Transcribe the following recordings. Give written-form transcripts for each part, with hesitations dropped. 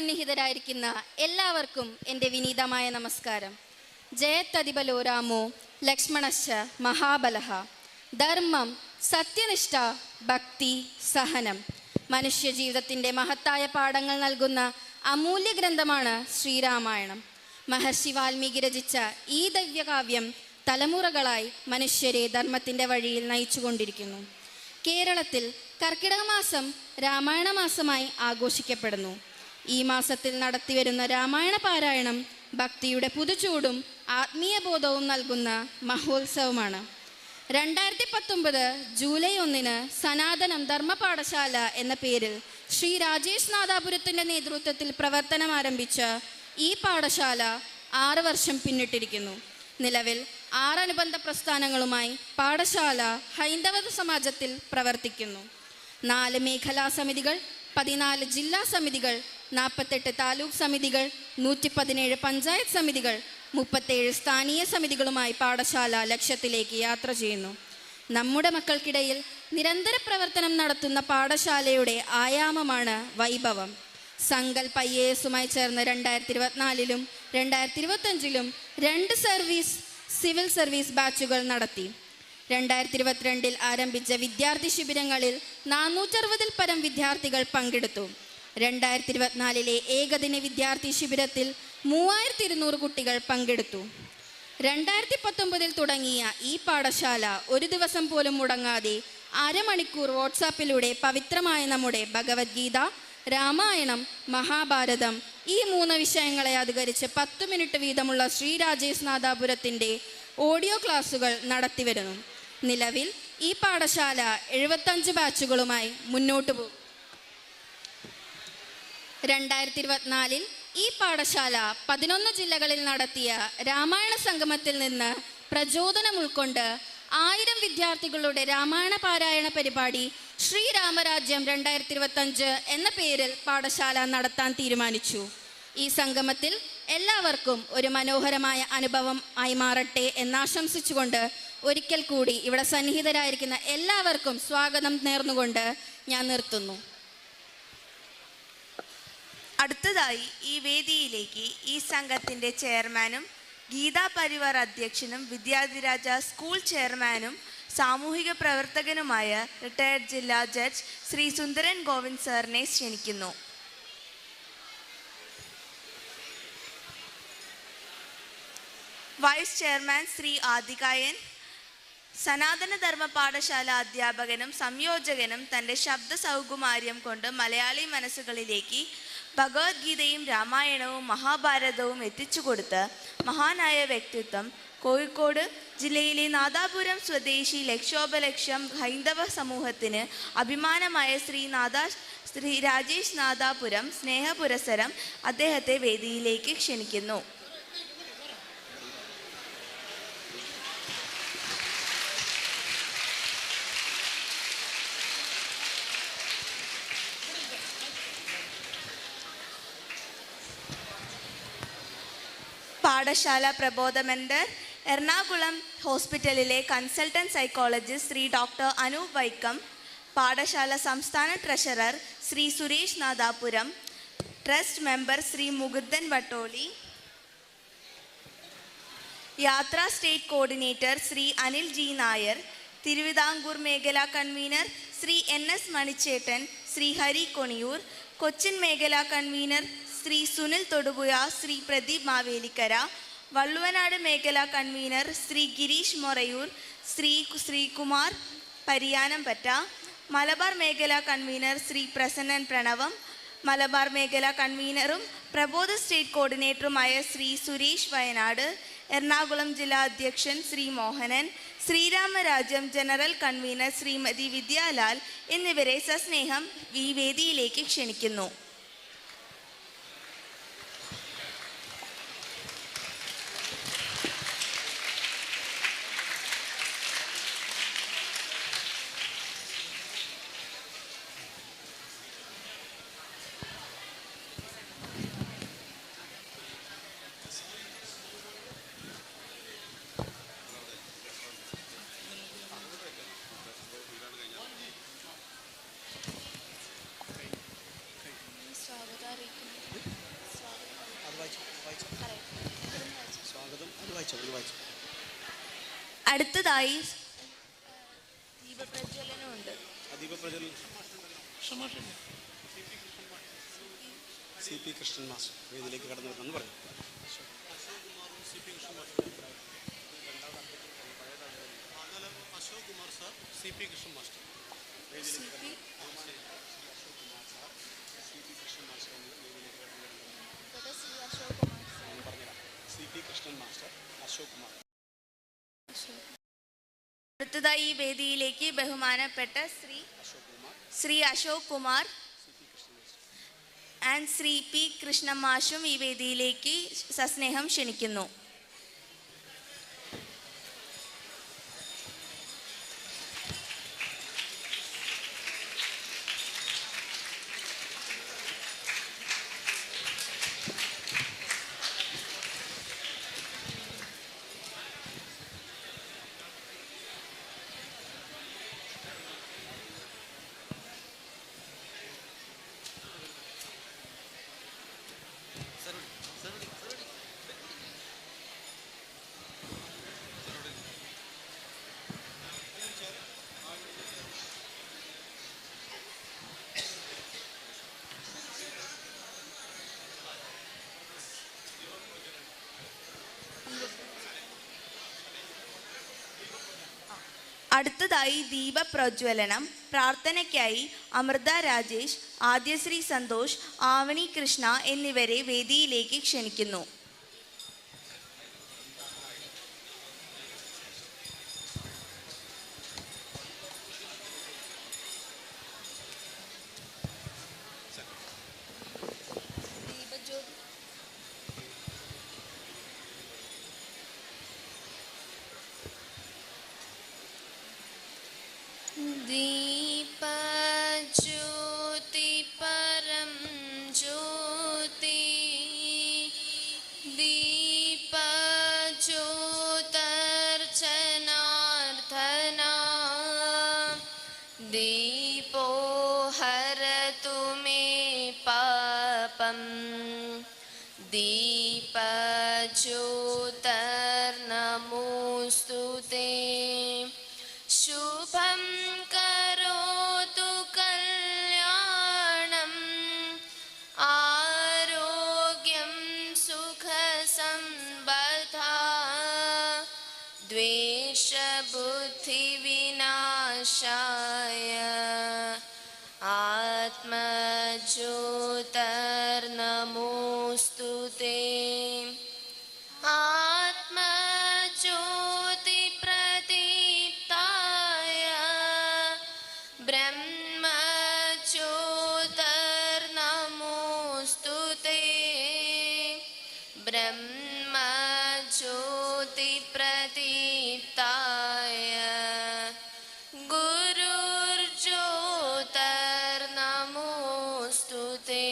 സന്നിഹിതരായിരിക്കുന്ന എല്ലാവർക്കും എൻ്റെ വിനീതമായ നമസ്കാരം. ജയത്തതിബലോരാമോ ലക്ഷ്മണശ്ച മഹാബലഃ. ധർമ്മം, സത്യനിഷ്ഠ, ഭക്തി, സഹനം. മനുഷ്യജീവിതത്തിൻ്റെ മഹത്തായ പാഠങ്ങൾ നൽകുന്ന അമൂല്യ ഗ്രന്ഥമാണ് ശ്രീരാമായണം. മഹർഷി വാൽമീകി രചിച്ച ഈ ദിവ്യകാവ്യം തലമുറകളായി മനുഷ്യരെ ധർമ്മത്തിൻ്റെ വഴിയിൽ നയിച്ചുകൊണ്ടിരിക്കുന്നു. കേരളത്തിൽ കർക്കിടക മാസം രാമായണ മാസമായി ആഘോഷിക്കപ്പെടുന്നു. ഈ മാസത്തിൽ നടത്തിവരുന്ന രാമായണ പാരായണം ഭക്തിയുടെ പുതുചൂടും ആത്മീയ ബോധവും നൽകുന്ന മഹോത്സവമാണ്. 2019 ജൂലൈ 1 സനാതനം ധർമ്മ പാഠശാല എന്ന പേരിൽ ശ്രീ രാജേഷ് നാദാപുരത്തിൻ്റെ നേതൃത്വത്തിൽ പ്രവർത്തനം ആരംഭിച്ച ഈ പാഠശാല 6 വർഷം പിന്നിട്ടിരിക്കുന്നു. നിലവിൽ 6 അനുബന്ധ പ്രസ്ഥാനങ്ങളുമായി പാഠശാല ഹൈന്ദവ സമാജത്തിൽ പ്രവർത്തിക്കുന്നു. 4 മേഖലാ സമിതികൾ, 14 ജില്ലാ സമിതികൾ, 48 താലൂക്ക് സമിതികൾ, 117 പഞ്ചായത്ത് സമിതികൾ, 37 സ്ഥാനീയ സമിതികളുമായി പാഠശാല ലക്ഷ്യത്തിലേക്ക് യാത്ര ചെയ്യുന്നു. നമ്മുടെ മക്കൾക്കിടയിൽ നിരന്തര പ്രവർത്തനം നടത്തുന്ന പാഠശാലയുടെ ആയാമമാണ് വൈഭവം. സങ്കൽപ് IASുമായി ചേർന്ന് 2024 2025 2 സിവിൽ സർവീസ് ബാച്ചുകൾ നടത്തി. 2022 ആരംഭിച്ച വിദ്യാർത്ഥി ശിബിരങ്ങളിൽ 460 പരം വിദ്യാർത്ഥികൾ പങ്കെടുത്തു. 2024 ഏകദിന വിദ്യാർത്ഥി ശിബിരത്തിൽ 3200 കുട്ടികൾ പങ്കെടുത്തു. 2019 തുടങ്ങിയ ഈ പാഠശാല ഒരു ദിവസം പോലും മുടങ്ങാതെ അരമണിക്കൂർ വാട്സാപ്പിലൂടെ പവിത്രമായ നമ്മുടെ ഭഗവത്ഗീത, രാമായണം, മഹാഭാരതം ഈ 3 വിഷയങ്ങളെ അധികരിച്ച് 10 മിനിറ്റ് വീതമുള്ള ശ്രീ രാജേഷ് നാദാപുരത്തിൻ്റെ ഓഡിയോ ക്ലാസുകൾ നടത്തിവരുന്നു. നിലവിൽ ഈ പാഠശാല 75 ബാച്ചുകളുമായി മുന്നോട്ട് പോകും. 2024 ഈ പാഠശാല 11 ജില്ലകളിൽ നടത്തിയ രാമായണ സംഗമത്തിൽ നിന്ന് പ്രചോദനം ഉൾക്കൊണ്ട് 1000 വിദ്യാർത്ഥികളുടെ രാമായണ പാരായണ പരിപാടി ശ്രീരാമരാജ്യം 2025 എന്ന പേരിൽ പാഠശാല നടത്താൻ തീരുമാനിച്ചു. ഈ സംഗമത്തിൽ എല്ലാവർക്കും ഒരു മനോഹരമായ അനുഭവം ആയി മാറട്ടെ എന്നാശംസിച്ചുകൊണ്ട് ഒരിക്കൽ കൂടി ഇവിടെ സന്നിഹിതരായിരിക്കുന്ന എല്ലാവർക്കും സ്വാഗതം നേർന്നുകൊണ്ട് ഞാൻ നിർത്തുന്നു. അടുത്തതായി ഈ വേദിയിലേക്ക് ഈ സംഘത്തിൻ്റെ ചെയർമാനും ഗീതാ പരിവാർ അധ്യക്ഷനും വിദ്യാധിരാജ സ്കൂൾ ചെയർമാനും സാമൂഹിക പ്രവർത്തകനുമായ റിട്ടയർഡ് ജില്ലാ ജഡ്ജ് ശ്രീ സുന്ദരൻ ഗോവിന്ദ് സാറിനെ ക്ഷണിക്കുന്നു. വൈസ് ചെയർമാൻ ശ്രീ ആദികായൻ, സനാതന ധർമ്മ പാഠശാല അധ്യാപകനും സംയോജകനും തൻ്റെ ശബ്ദ സൗകുമാര്യം കൊണ്ട് മലയാളി മനസ്സുകളിലേക്ക് ഭഗവത്ഗീതയും രാമായണവും മഹാഭാരതവും എത്തിച്ചുകൊടുത്ത് മഹാനായ വ്യക്തിത്വം, കോഴിക്കോട് ജില്ലയിലെ നാദാപുരം സ്വദേശി ലക്ഷോപലക്ഷം ഹൈന്ദവ സമൂഹത്തിന് അഭിമാനമായ ശ്രീ രാജേഷ് നാദാപുരം സ്നേഹപുരസരം അദ്ദേഹത്തെ വേദിയിലേക്ക് ക്ഷണിക്കുന്നു. പാഠശാല പ്രബോധ മെന്റർ, എറണാകുളം ഹോസ്പിറ്റലിലെ consultant psychologist Shri doctor Anoop Vaikom, പാഠശാല സംസ്ഥാന treasurer Shri Suresh Nadapuram, trust member Shri Mukundan Vattoli, യാത്രാ state coordinator Shri Anil G Nair, Thiruvithamkoor മേഖലാ കൺവീനർ ശ്രീ NS മണിച്ചേട്ടൻ, ശ്രീ ഹരി കൊണിയൂർ, കൊച്ചിൻ മേഖലാ കൺവീനർ ശ്രീ സുനിൽ തൊടുപുഴ, ശ്രീ പ്രദീപ് മാവേലിക്കര, വള്ളുവനാട് മേഖലാ കൺവീനർ ശ്രീ ഗിരീഷ് മൊറയൂർ, ശ്രീകുമാർ പരിയാനംപറ്റ, മലബാർ മേഖലാ കൺവീനർ ശ്രീ പ്രസന്നൻ പ്രണവം, മലബാർ മേഖലാ കൺവീനറും പ്രബോധ സ്റ്റേറ്റ് കോർഡിനേറ്ററുമായ ശ്രീ സുരേഷ് വയനാട്, എറണാകുളം ജില്ലാ അധ്യക്ഷൻ ശ്രീ മോഹനൻ, ശ്രീരാമരാജ്യം ജനറൽ കൺവീനർ ശ്രീമതി വിദ്യാലാൽ എന്നിവരെ സസ്നേഹം ഈ വേദിയിലേക്ക് ക്ഷണിക്കുന്നു. അടുത്തതായി ദീപപ്രജ്വലനമുണ്ട്. സി പി കൃഷ്ണൻ മാസ്റ്റർ വേദിയിലേക്ക് കടന്നു വരണമെന്ന് പറഞ്ഞു. Ashok Kumar sir, C P Krishnan master Ashok Kumar. അടുത്തതായി ഈ വേദിയിലേക്ക് ബഹുമാനപ്പെട്ട ശ്രീ അശോക് കുമാർ ആൻഡ് ശ്രീ പി കൃഷ്ണമാഷും ഈ വേദിയിലേക്ക് സസ്നേഹം ക്ഷണിക്കുന്നു. അടുത്തതായി ദീപപ്രജ്വലനം. പ്രാർത്ഥനയ്ക്കായി അമൃത രാജേഷ്, ആദ്യശ്രീ സന്തോഷ്, ആവണി കൃഷ്ണ എന്നിവരെ വേദിയിലേക്ക് ക്ഷണിക്കുന്നു. दीपज्योति परं ज्योति, दीपज्योतर्चनार्थना, दीपो हरतु मे पापं, दीपज्योतर्नमोऽस्तु ते, शुभं करोतु कल्याणम्, आरोग्यं सुखसम्पदा, द्वेषबुद्धिविनाशाय, आत्मज्योतिर्नमोऽस्तु ते, आत्मज्योतिप्रदीप्ताय, ब्रह्मज्योतिर्नमोऽस्तु ते, ब्रह्मज्योतिप्रदीप्ताय, गुरुर्ज्योतिर्नमोऽस्तु ते.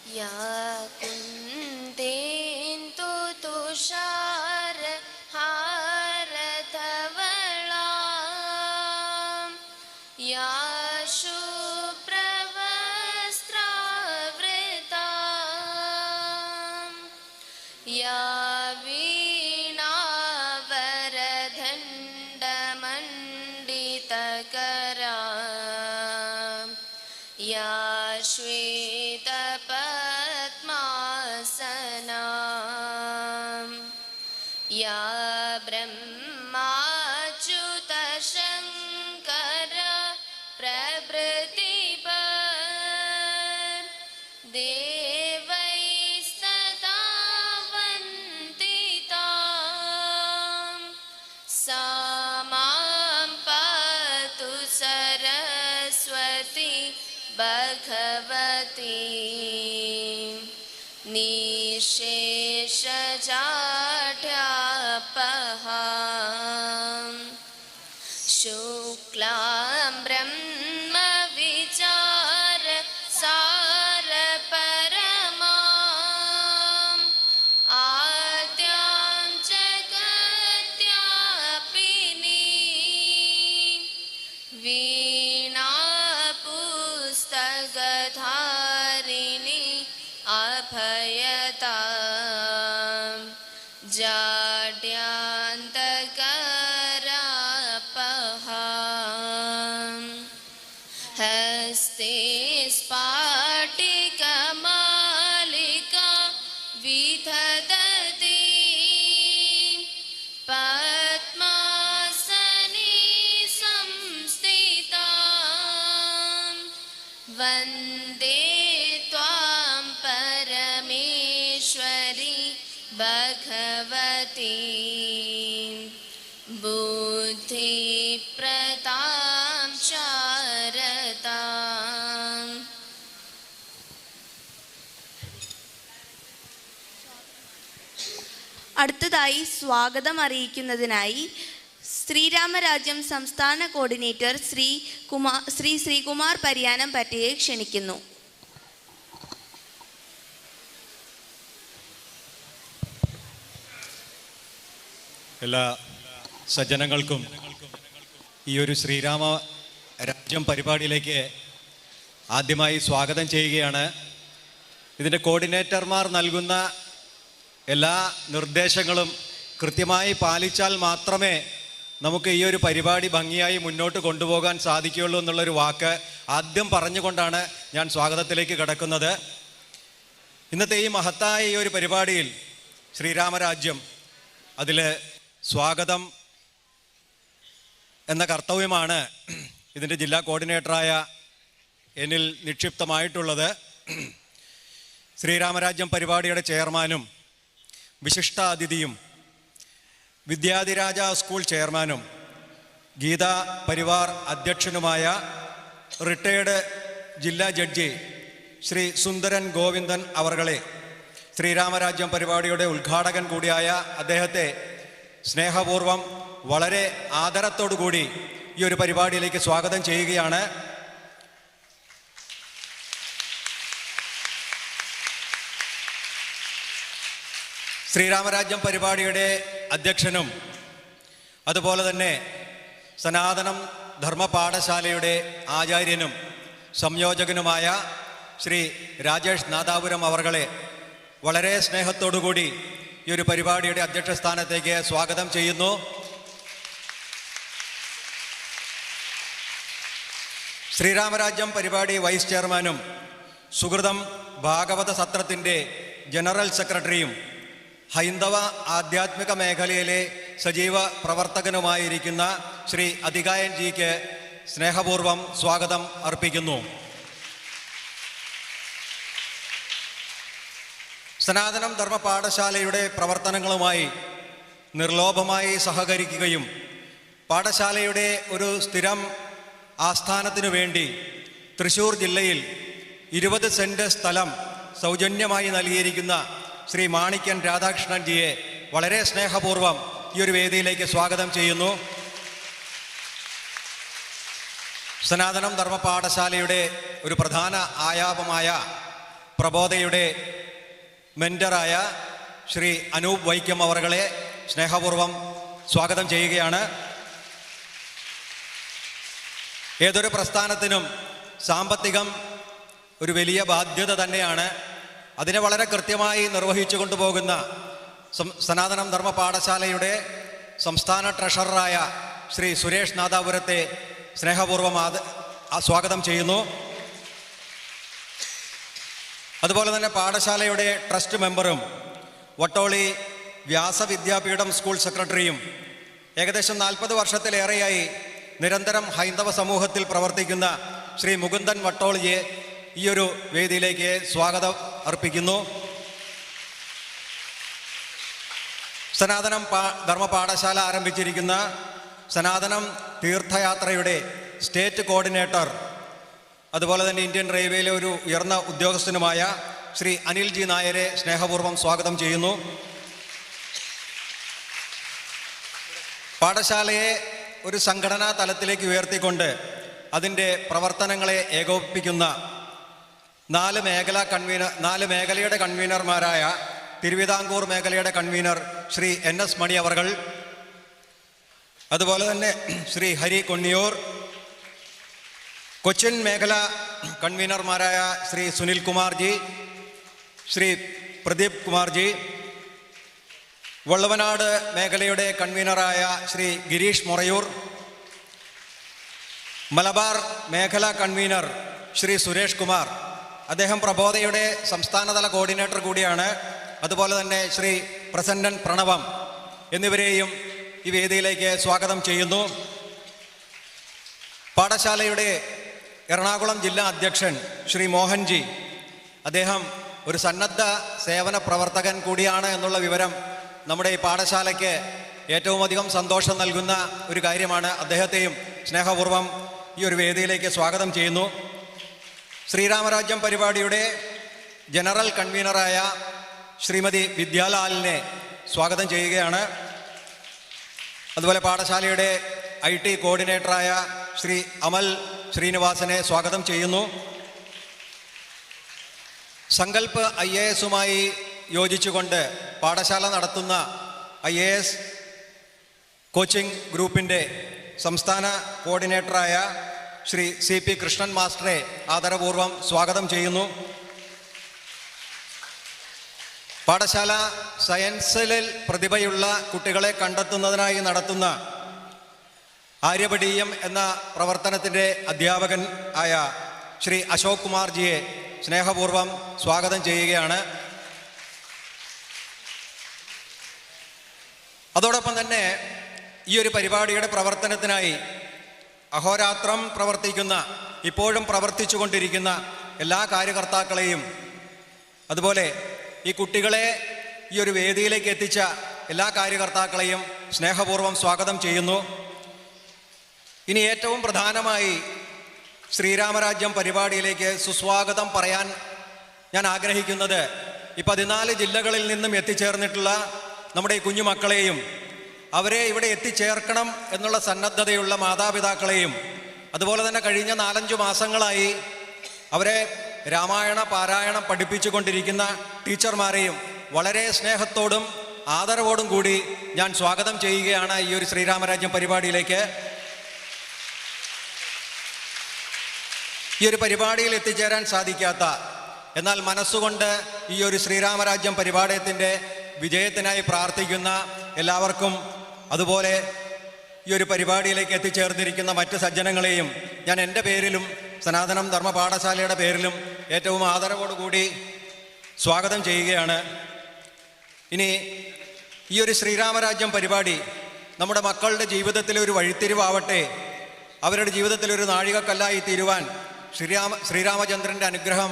या कुन्देन्दु तुषार हारधवला, या शुभ्रवस्त्रावृता, या वीणावरदण्डमण्डितकरा, या श्वेतपद्मासना, या ब्रह्माच्युतशङ्कर प्रभृतिभर, देवैस्तथा वन्दिता, सा मां पातु सरस्वती ഭഗവതി നിശേഷജാഢ്യാപഹാം ശുക്ലാം ബ്രഹ്മവിചാര സാരപരമാം ആദ്യാം ജഗത്യാപിനി വീണാപുസ്തകധാരിണി അഭയതാം ജാഡ്യാന്തകരാപഹാം ഹസ്തേ സ്ഫാടികമാലികാ വിദധതി പദ്മാസനീ സംസ്ഥിതാം വന്ദേ ത്വാം പരമേശ്വരി ഭഗവതി ബുദ്ധിപ്രദാം ശാരദാം. അടുത്തതായി സ്വാഗതം അറിയിക്കുന്നതിനായി ശ്രീരാമരാജ്യം സംസ്ഥാന കോർഡിനേറ്റർ ശ്രീ ശ്രീകുമാർ പരിയാനം പറ്റയെ ക്ഷണിക്കുന്നു. എല്ലാ സജ്ജനങ്ങൾക്കും ഈ ഒരു ശ്രീരാമ രാജ്യം പരിപാടിയിലേക്ക് ആദ്യമായി സ്വാഗതം ചെയ്യുകയാണ്. ഇതിൻ്റെ കോർഡിനേറ്റർമാർ നൽകുന്ന എല്ലാ നിർദ്ദേശങ്ങളും കൃത്യമായി പാലിച്ചാൽ മാത്രമേ നമുക്ക് ഈ ഒരു പരിപാടി ഭംഗിയായി മുന്നോട്ട് കൊണ്ടുപോകാൻ സാധിക്കുകയുള്ളൂ എന്നുള്ളൊരു വാക്ക് ആദ്യം പറഞ്ഞുകൊണ്ടാണ് ഞാൻ സ്വാഗതത്തിലേക്ക് കടക്കുന്നത്. ഇന്നത്തെ ഈ മഹത്തായ ഈ ഒരു പരിപാടിയിൽ ശ്രീരാമരാജ്യം അതിൽ സ്വാഗതം എന്ന കർത്തവ്യമാണ് ഇതിൻ്റെ ജില്ലാ കോർഡിനേറ്ററായ എന്നിൽ നിക്ഷിപ്തമായിട്ടുള്ളത്. ശ്രീരാമരാജ്യം പരിപാടിയുടെ ചെയർമാനും വിശിഷ്ടാതിഥിയും വിദ്യാധിരാജ സ്കൂൾ ചെയർമാനും ഗീതാ പരിവാർ അധ്യക്ഷനുമായ റിട്ടയേർഡ് ജില്ലാ ജഡ്ജി ശ്രീ സുന്ദരൻ ഗോവിന്ദൻ അവർകളെ, ശ്രീരാമരാജ്യം പരിപാടിയുടെ ഉദ്ഘാടകൻ കൂടിയായ അദ്ദേഹത്തെ സ്നേഹപൂർവം വളരെ ആദരത്തോടുകൂടി ഈ ഒരു പരിപാടിയിലേക്ക് സ്വാഗതം ചെയ്യുകയാണ്. ശ്രീരാമരാജ്യം പരിപാടിയുടെ അധ്യക്ഷനും അതുപോലെ തന്നെ സനാതനം ധർമ്മ പാഠശാലയുടെ ആചാര്യനും സംയോജകനുമായ ശ്രീ രാജേഷ് നാദാപുരം അവർകളെ വളരെ സ്നേഹത്തോടുകൂടി ഈ ഒരു പരിപാടിയുടെ അധ്യക്ഷ സ്ഥാനത്തേക്ക് സ്വാഗതം ചെയ്യുന്നു. ശ്രീരാമരാജ്യം പരിപാടി വൈസ് ചെയർമാനും സുഹൃതം ഭാഗവത സത്രത്തിൻ്റെ ജനറൽ സെക്രട്ടറിയും ഹൈന്ദവ ആധ്യാത്മിക മേഖലയിലെ സജീവ പ്രവർത്തകനുമായിരിക്കുന്ന ശ്രീ അതികായൻ ജിക്ക് സ്നേഹപൂർവം സ്വാഗതം അർപ്പിക്കുന്നു. സനാതനം ധർമ്മ പാഠശാലയുടെ പ്രവർത്തനങ്ങളുമായി നിർലോഭമായി സഹകരിക്കുകയും പാഠശാലയുടെ ഒരു സ്ഥിരം ആസ്ഥാനത്തിനു വേണ്ടി തൃശ്ശൂർ ജില്ലയിൽ 20 സെൻറ്റ് സ്ഥലം സൗജന്യമായി നൽകിയിരിക്കുന്ന ശ്രീ മാണിക്യൻ രാധാകൃഷ്ണൻജിയെ വളരെ സ്നേഹപൂർവം ഈ ഒരു വേദിയിലേക്ക് സ്വാഗതം ചെയ്യുന്നു. സനാതനം ധർമ്മ പാഠശാലയുടെ ഒരു പ്രധാന ആയാപമായ പ്രബോധയുടെ മെൻറ്ററായ ശ്രീ അനൂപ് വൈക്കം അവർകളെ സ്നേഹപൂർവം സ്വാഗതം ചെയ്യുകയാണ്. ഏതൊരു പ്രസ്ഥാനത്തിനും സാമ്പത്തികം ഒരു വലിയ ബാധ്യത തന്നെയാണ്. അതിനെ വളരെ കൃത്യമായി നിർവഹിച്ചു കൊണ്ടുപോകുന്ന സനാതനം ധർമ്മ പാഠശാലയുടെ സംസ്ഥാന ട്രഷററായ ശ്രീ സുരേഷ് നാദാപുരത്തെ സ്നേഹപൂർവം സ്വാഗതം ചെയ്യുന്നു. അതുപോലെ തന്നെ പാഠശാലയുടെ ട്രസ്റ്റ് മെമ്പറും വട്ടോളി വ്യാസവിദ്യാപീഠം സ്കൂൾ സെക്രട്ടറിയും ഏകദേശം 40 വർഷത്തിലേറെയായി നിരന്തരം ഹൈന്ദവ സമൂഹത്തിൽ പ്രവർത്തിക്കുന്ന ശ്രീ മുകുന്ദൻ വട്ടോളിയെ ഈ ഒരു വേദിയിലേക്ക് സ്വാഗതം അർപ്പിക്കുന്നു. സനാതനം ധർമ്മ പാഠശാല ആരംഭിച്ചിരിക്കുന്ന സനാതനം തീർത്ഥയാത്രയുടെ സ്റ്റേറ്റ് കോർഡിനേറ്റർ അതുപോലെ തന്നെ ഇന്ത്യൻ റെയിൽവേയിലെ ഒരു ഉയർന്ന ഉദ്യോഗസ്ഥനുമായ ശ്രീ അനിൽ ജി നായരെ സ്നേഹപൂർവ്വം സ്വാഗതം ചെയ്യുന്നു. പാഠശാലയെ ഒരു സംഘടനാ തലത്തിലേക്ക് ഉയർത്തിക്കൊണ്ട് അതിൻ്റെ പ്രവർത്തനങ്ങളെ ഏകോപിപ്പിക്കുന്ന നാല് മേഖലയുടെ കൺവീനർമാരായ തിരുവിതാംകൂർ മേഖലയുടെ കൺവീനർ ശ്രീ NS മണി അവർകൾ, അതുപോലെ തന്നെ ശ്രീ ഹരി കൊണ്ണിയൂർ, കൊച്ചിൻ മേഖല കൺവീനർമാരായ ശ്രീ സുനിൽ കുമാർജി, ശ്രീ പ്രദീപ് കുമാർജി, വള്ളവനാട് മേഖലയുടെ കൺവീനറായ ശ്രീ ഗിരീഷ് മൊറയൂർ, മലബാർ മേഖല കൺവീനർ ശ്രീ സുരേഷ് കുമാർ, അദ്ദേഹം പ്രബോധയുടെ സംസ്ഥാനതല കോർഡിനേറ്റർ കൂടിയാണ്, അതുപോലെ തന്നെ ശ്രീ പ്രസന്നൻ പ്രണവം എന്നിവരെയും ഈ വേദിയിലേക്ക് സ്വാഗതം ചെയ്യുന്നു. പാഠശാലയുടെ എറണാകുളം ജില്ലാ അധ്യക്ഷൻ ശ്രീ മോഹൻജി, അദ്ദേഹം ഒരു സന്നദ്ധ സേവന പ്രവർത്തകൻ കൂടിയാണ് എന്നുള്ള വിവരം നമ്മുടെ ഈ പാഠശാലയ്ക്ക് ഏറ്റവും അധികം സന്തോഷം നൽകുന്ന ഒരു കാര്യമാണ്. അദ്ദേഹത്തെയും സ്നേഹപൂർവ്വം ഈ ഒരു വേദിയിലേക്ക് സ്വാഗതം ചെയ്യുന്നു. ശ്രീരാമരാജ്യം പരിപാടിയുടെ ജനറൽ കൺവീനറായ ശ്രീമതി വിദ്യാലാലിനെ സ്വാഗതം ചെയ്യുകയാണ്. അതുപോലെ പാഠശാലയുടെ IT കോർഡിനേറ്ററായ ശ്രീ അമൽ ശ്രീനിവാസനെ സ്വാഗതം ചെയ്യുന്നു. സങ്കൽപ്പ് IASുമായി യോജിച്ചുകൊണ്ട് പാഠശാല നടത്തുന്ന IAS കോച്ചിംഗ് ഗ്രൂപ്പിൻ്റെ സംസ്ഥാന കോർഡിനേറ്ററായ ശ്രീ CP കൃഷ്ണൻ മാസ്റ്ററെ ആദരപൂർവ്വം സ്വാഗതം ചെയ്യുന്നു. പാഠശാല സയൻസിൽ പ്രതിഭയുള്ള കുട്ടികളെ കണ്ടെത്തുന്നതിനായി നടത്തുന്ന ആര്യപടീയം എന്ന പ്രവർത്തനത്തിൻ്റെ അധ്യാപകൻ ആയ ശ്രീ അശോക് കുമാർജിയെ സ്നേഹപൂർവ്വം സ്വാഗതം ചെയ്യുകയാണ്. അതോടൊപ്പം തന്നെ ഈ ഒരു പരിപാടിയുടെ പ്രവർത്തനത്തിനായി അഹോരാത്രം പ്രവർത്തിക്കുന്ന, ഇപ്പോഴും പ്രവർത്തിച്ചു കൊണ്ടിരിക്കുന്ന എല്ലാ കാര്യകർത്താക്കളെയും, അതുപോലെ ഈ കുട്ടികളെ ഈ ഒരു വേദിയിലേക്ക് എത്തിച്ച എല്ലാ കാര്യകർത്താക്കളെയും സ്നേഹപൂർവ്വം സ്വാഗതം ചെയ്യുന്നു. ഇനി ഏറ്റവും പ്രധാനമായി ശ്രീരാമരാജ്യം പരിപാടിയിലേക്ക് സുസ്വാഗതം പറയാൻ ഞാൻ ആഗ്രഹിക്കുന്നത് ഈ 14 ജില്ലകളിൽ നിന്നും എത്തിച്ചേർന്നിട്ടുള്ള നമ്മുടെ ഈ കുഞ്ഞുമക്കളെയും അവരെ ഇവിടെ എത്തിച്ചേർക്കണം എന്നുള്ള സന്നദ്ധതയുള്ള മാതാപിതാക്കളെയും, അതുപോലെ തന്നെ കഴിഞ്ഞ 4-5 മാസങ്ങളായി അവരെ രാമായണ പാരായണം പഠിപ്പിച്ചു കൊണ്ടിരിക്കുന്ന ടീച്ചർമാരെയും വളരെ സ്നേഹത്തോടും ആദരവോടും കൂടി ഞാൻ സ്വാഗതം ചെയ്യുകയാണ് ഈ ഒരു ശ്രീരാമരാജ്യം പരിപാടിയിലേക്ക്. ഈ ഒരു പരിപാടിയിൽ എത്തിച്ചേരാൻ സാധിക്കാത്ത, എന്നാൽ മനസ്സുകൊണ്ട് ഈ ഒരു ശ്രീരാമരാജ്യം പരിപാടിയത്തിൻ്റെ വിജയത്തിനായി പ്രാർത്ഥിക്കുന്ന എല്ലാവർക്കും, അതുപോലെ ഈ ഒരു പരിപാടിയിലേക്ക് എത്തിച്ചേർന്നിരിക്കുന്ന മറ്റ് സജ്ജനങ്ങളെയും ഞാൻ എൻ്റെ പേരിലും സനാതനം ധർമ്മ പാഠശാലയുടെ പേരിലും ഏറ്റവും ആദരവോടുകൂടി സ്വാഗതം ചെയ്യുകയാണ്. ഇനി ഈ ഒരു ശ്രീരാമരാജ്യം പരിപാടി നമ്മുടെ മക്കളുടെ ജീവിതത്തിലെ ഒരു വഴിത്തിരിവാവട്ടെ, അവരുടെ ജീവിതത്തിലൊരു നാഴികക്കല്ലായി തീരുവാൻ ശ്രീരാമചന്ദ്രൻ്റെ അനുഗ്രഹം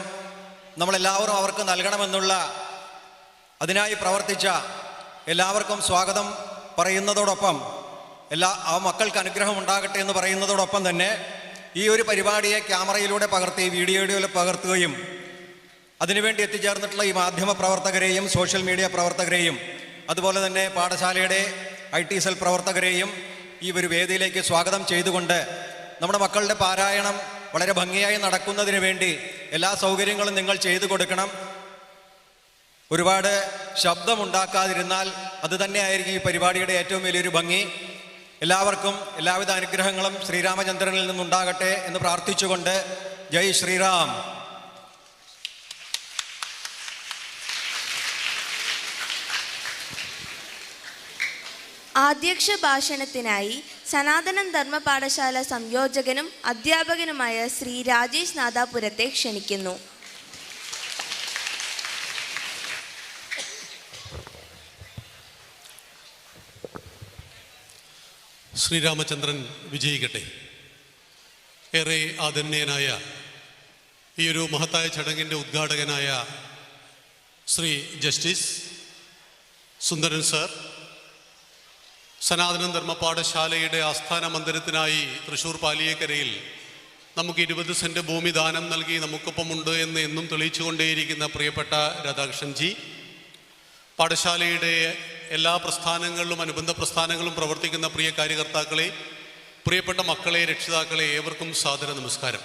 നമ്മളെല്ലാവരും അവർക്ക് നൽകണമെന്നുള്ള അതിനായി പ്രവർത്തിച്ച എല്ലാവർക്കും സ്വാഗതം പറയുന്നതോടൊപ്പം ആ മക്കൾക്ക് അനുഗ്രഹം ഉണ്ടാകട്ടെ എന്ന് പറയുന്നതോടൊപ്പം തന്നെ ഈ ഒരു പരിപാടിയെ ക്യാമറയിലൂടെ പകർത്തി വീഡിയോയിലൂടെ പകർത്തുകയും അതിനുവേണ്ടി എത്തിച്ചേർന്നിട്ടുള്ള ഈ മാധ്യമ പ്രവർത്തകരെയും സോഷ്യൽ മീഡിയ പ്രവർത്തകരെയും അതുപോലെ തന്നെ പാഠശാലയുടെ IT സെൽ പ്രവർത്തകരെയും ഈ ഒരു വേദിയിലേക്ക് സ്വാഗതം ചെയ്തുകൊണ്ട് നമ്മുടെ മക്കളുടെ പാരായണം വളരെ ഭംഗിയായി നടക്കുന്നതിന് വേണ്ടി എല്ലാ സൗകര്യങ്ങളും നിങ്ങൾ ചെയ്തു കൊടുക്കണം. ഒരുപാട് ശബ്ദമുണ്ടാക്കാതിരുന്നാൽ അത് തന്നെയായിരിക്കും ഈ പരിപാടിയുടെ ഏറ്റവും വലിയൊരു ഭംഗി. എല്ലാവർക്കും എല്ലാവിധ അനുഗ്രഹങ്ങളും ശ്രീരാമചന്ദ്രനിൽ നിന്നുണ്ടാകട്ടെ എന്ന് പ്രാർത്ഥിച്ചുകൊണ്ട് ജയ് ശ്രീറാം. ആദ്യക്ഷ ഭാഷണത്തിനായി സനാതനം ധർമ്മ പാഠശാല സംയോജകനും അധ്യാപകനുമായ ശ്രീ രാജേഷ് നാദാപുരത്തെ ക്ഷണിക്കുന്നു. ശ്രീരാമചന്ദ്രൻ വിജയിക്കട്ടെ. ഏറെ ആദരണീയനായ ഈ ഒരു മഹത്തായ ചടങ്ങിൻ്റെ ഉദ്ഘാടകനായ ശ്രീ ജസ്റ്റിസ് സുന്ദരൻ സർ, സനാതന ധർമ്മ പാഠശാലയുടെ ആസ്ഥാന മന്ദിരത്തിനായി തൃശ്ശൂർ പാലിയേക്കരയിൽ നമുക്ക് 20 സെൻറ്റ് ഭൂമി ദാനം നൽകി നമുക്കൊപ്പമുണ്ട് എന്ന് എന്നും തെളിയിച്ചുകൊണ്ടേയിരിക്കുന്ന പ്രിയപ്പെട്ട രാധാകൃഷ്ണൻജി, പാഠശാലയുടെ എല്ലാ പ്രസ്ഥാനങ്ങളിലും അനുബന്ധ പ്രസ്ഥാനങ്ങളും പ്രവർത്തിക്കുന്ന പ്രിയ കാര്യകർത്താക്കളെ, പ്രിയപ്പെട്ട മക്കളെ, രക്ഷിതാക്കളെ, ഏവർക്കും സാദര നമസ്കാരം.